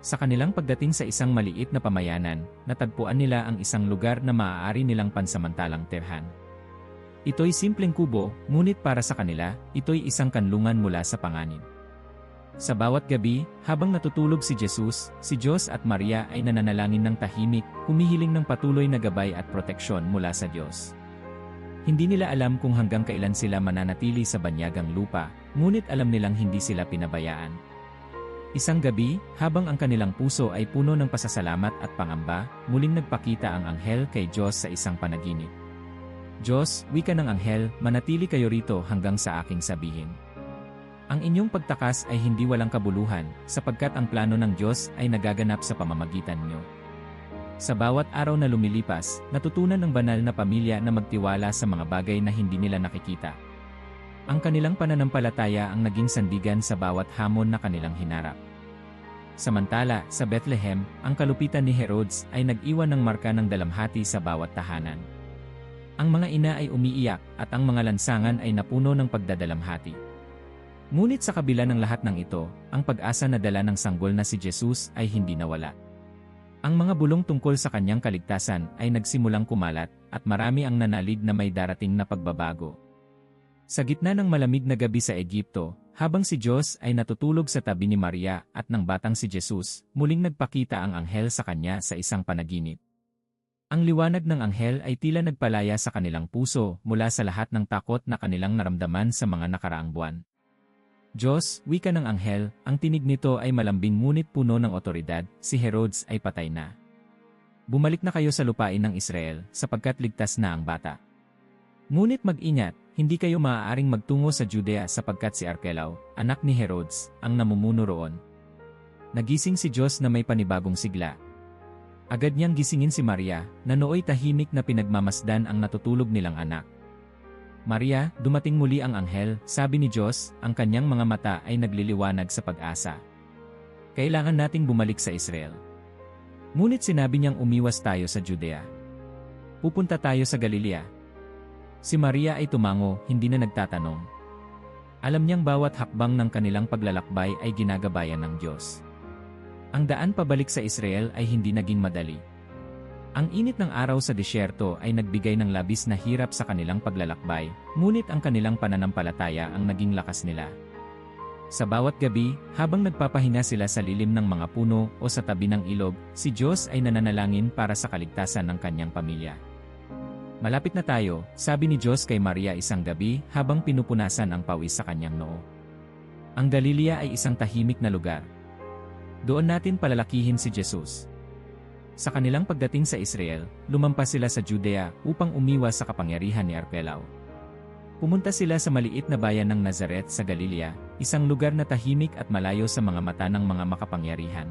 Sa kanilang pagdating sa isang maliit na pamayanan, natagpuan nila ang isang lugar na maaari nilang pansamantalang tirhan. Ito'y simpleng kubo, ngunit para sa kanila, ito'y isang kanlungan mula sa panganib. Sa bawat gabi, habang natutulog si Jesus, si Diyos at Maria ay nananalangin ng tahimik, humihiling ng patuloy na gabay at proteksyon mula sa Diyos. Hindi nila alam kung hanggang kailan sila mananatili sa banyagang lupa, ngunit alam nilang hindi sila pinabayaan. Isang gabi, habang ang kanilang puso ay puno ng pasasalamat at pangamba, muling nagpakita ang anghel kay Diyos sa isang panaginip. Diyos, wika ng anghel, manatili kayo rito hanggang sa aking sabihin. Ang inyong pagtakas ay hindi walang kabuluhan, sapagkat ang plano ng Diyos ay nagaganap sa pamamagitan niyo. Sa bawat araw na lumilipas, natutunan ng banal na pamilya na magtiwala sa mga bagay na hindi nila nakikita. Ang kanilang pananampalataya ang naging sandigan sa bawat hamon na kanilang hinarap. Samantala, sa Bethlehem, ang kalupitan ni Herodes ay nag-iwan ng marka ng dalamhati sa bawat tahanan. Ang mga ina ay umiiyak, at ang mga lansangan ay napuno ng pagdadalamhati. Ngunit sa kabila ng lahat ng ito, ang pag-asa na dala ng sanggol na si Jesus ay hindi nawala. Ang mga bulong tungkol sa kanyang kaligtasan ay nagsimulang kumalat, at marami ang nanalig na may darating na pagbabago. Sa gitna ng malamig na gabi sa Ehipto, habang si Diyos ay natutulog sa tabi ni Maria at ng batang si Jesus, muling nagpakita ang anghel sa kanya sa isang panaginip. Ang liwanag ng anghel ay tila nagpalaya sa kanilang puso mula sa lahat ng takot na kanilang naramdaman sa mga nakaraang buwan. Diyos, wika ng anghel, ang tinig nito ay malambing ngunit puno ng otoridad, si Herodes ay patay na. Bumalik na kayo sa lupain ng Israel, sapagkat ligtas na ang bata. Ngunit mag-ingat, hindi kayo maaaring magtungo sa Judea sapagkat si Arkelao, anak ni Herodes, ang namumuno roon. Nagising si Diyos na may panibagong sigla. Agad niyang gisingin si Maria, na nooy tahimik na pinagmamasdan ang natutulog nilang anak. Maria, dumating muli ang anghel, sabi ni Diyos, ang kanyang mga mata ay nagliliwanag sa pag-asa. Kailangan nating bumalik sa Israel. Ngunit sinabi niyang umiwas tayo sa Judea. Pupunta tayo sa Galilea. Si Maria ay tumango, hindi na nagtatanong. Alam niyang bawat hakbang ng kanilang paglalakbay ay ginagabayan ng Diyos. Ang daan pabalik sa Israel ay hindi naging madali. Ang init ng araw sa disyerto ay nagbigay ng labis na hirap sa kanilang paglalakbay, ngunit ang kanilang pananampalataya ang naging lakas nila. Sa bawat gabi, habang nagpapahinga sila sa lilim ng mga puno o sa tabi ng ilog, si Diyos ay nananalangin para sa kaligtasan ng kanyang pamilya. Malapit na tayo, sabi ni Diyos kay Maria isang gabi habang pinupunasan ang pawis sa kanyang noo. Ang Galilea ay isang tahimik na lugar. Doon natin palalakihin si Jesus. Sa kanilang pagdating sa Israel, lumampas sila sa Judea upang umiwas sa kapangyarihan ni Arkelao. Pumunta sila sa maliit na bayan ng Nazaret sa Galilea, isang lugar na tahimik at malayo sa mga mata ng mga makapangyarihan.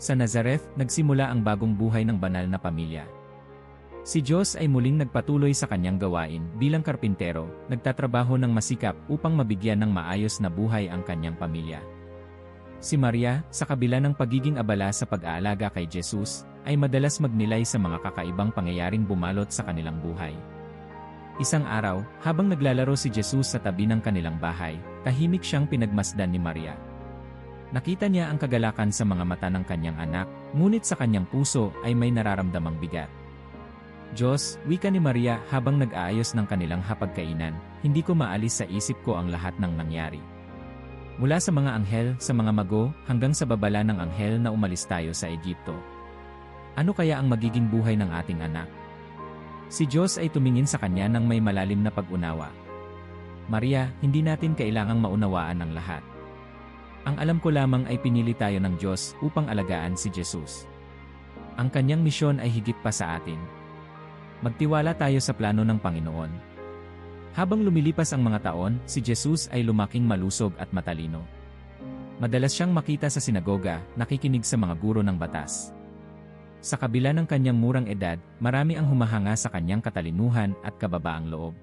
Sa Nazareth, nagsimula ang bagong buhay ng banal na pamilya. Si Diyos ay muling nagpatuloy sa kanyang gawain bilang karpintero, nagtatrabaho ng masikap upang mabigyan ng maayos na buhay ang kanyang pamilya. Si Maria, sa kabila ng pagiging abala sa pag-aalaga kay Jesus, ay madalas magnilay sa mga kakaibang pangyayaring bumalot sa kanilang buhay. Isang araw, habang naglalaro si Jesus sa tabi ng kanilang bahay, tahimik siyang pinagmasdan ni Maria. Nakita niya ang kagalakan sa mga mata ng kanyang anak, ngunit sa kanyang puso ay may nararamdamang bigat. Diyos, wika ni Maria habang nag-aayos ng kanilang hapagkainan, hindi ko maalis sa isip ko ang lahat ng nangyari. Mula sa mga anghel, sa mga mago, hanggang sa babala ng anghel na umalis tayo sa Ehipto. Ano kaya ang magiging buhay ng ating anak? Si Diyos ay tumingin sa kanya ng may malalim na pag-unawa. Maria, hindi natin kailangang maunawaan ang lahat. Ang alam ko lamang ay pinili tayo ng Diyos upang alagaan si Jesus. Ang kanyang misyon ay higit pa sa atin. Magtiwala tayo sa plano ng Panginoon. Habang lumilipas ang mga taon, si Jesus ay lumaking malusog at matalino. Madalas siyang makita sa sinagoga, nakikinig sa mga guro ng batas. Sa kabila ng kanyang murang edad, marami ang humahanga sa kanyang katalinuhan at kababaang loob.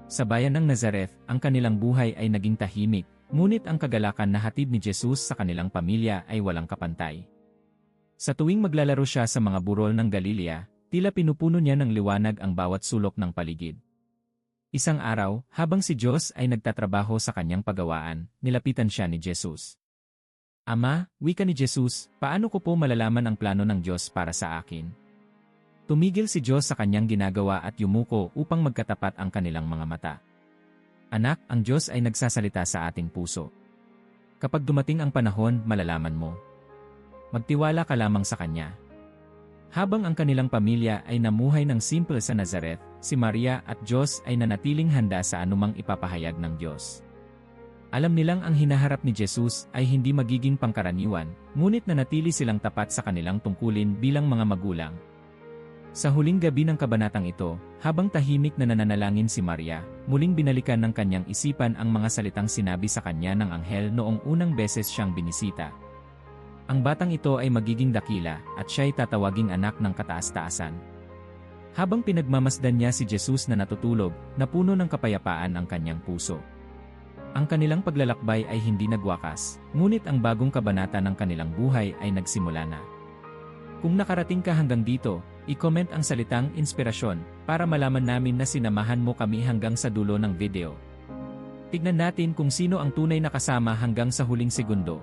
Sa bayan ng Nazareth, ang kanilang buhay ay naging tahimik, ngunit ang kagalakan na hatid ni Jesus sa kanilang pamilya ay walang kapantay. Sa tuwing maglalaro siya sa mga burol ng Galilea, tila pinupuno niya ng liwanag ang bawat sulok ng paligid. Isang araw, habang si Diyos ay nagtatrabaho sa kanyang pagawaan, nilapitan siya ni Jesus. Ama, wika ni Jesus, paano ko po malalaman ang plano ng Diyos para sa akin? Tumigil si Diyos sa kanyang ginagawa at yumuko upang magkatapat ang kanilang mga mata. Anak, ang Diyos ay nagsasalita sa ating puso. Kapag dumating ang panahon, malalaman mo. Magtiwala ka lamang sa Kanya. Habang ang kanilang pamilya ay namuhay ng simple sa Nazareth, si Maria at Diyos ay nanatiling handa sa anumang ipapahayag ng Diyos. Alam nilang ang hinaharap ni Jesus ay hindi magiging pangkaraniwan, ngunit nanatili silang tapat sa kanilang tungkulin bilang mga magulang. Sa huling gabi ng kabanatang ito, habang tahimik na nananalangin si Maria, muling binalikan ng kanyang isipan ang mga salitang sinabi sa kanya ng anghel noong unang beses siyang binisita. Ang batang ito ay magiging dakila at siya'y tatawaging anak ng kataas-taasan. Habang pinagmamasdan niya si Jesus na natutulog, napuno ng kapayapaan ang kanyang puso. Ang kanilang paglalakbay ay hindi nagwakas, ngunit ang bagong kabanata ng kanilang buhay ay nagsimula na. Kung nakarating ka hanggang dito, i-comment ang salitang inspirasyon para malaman namin na sinamahan mo kami hanggang sa dulo ng video. Tignan natin kung sino ang tunay na kasama hanggang sa huling segundo.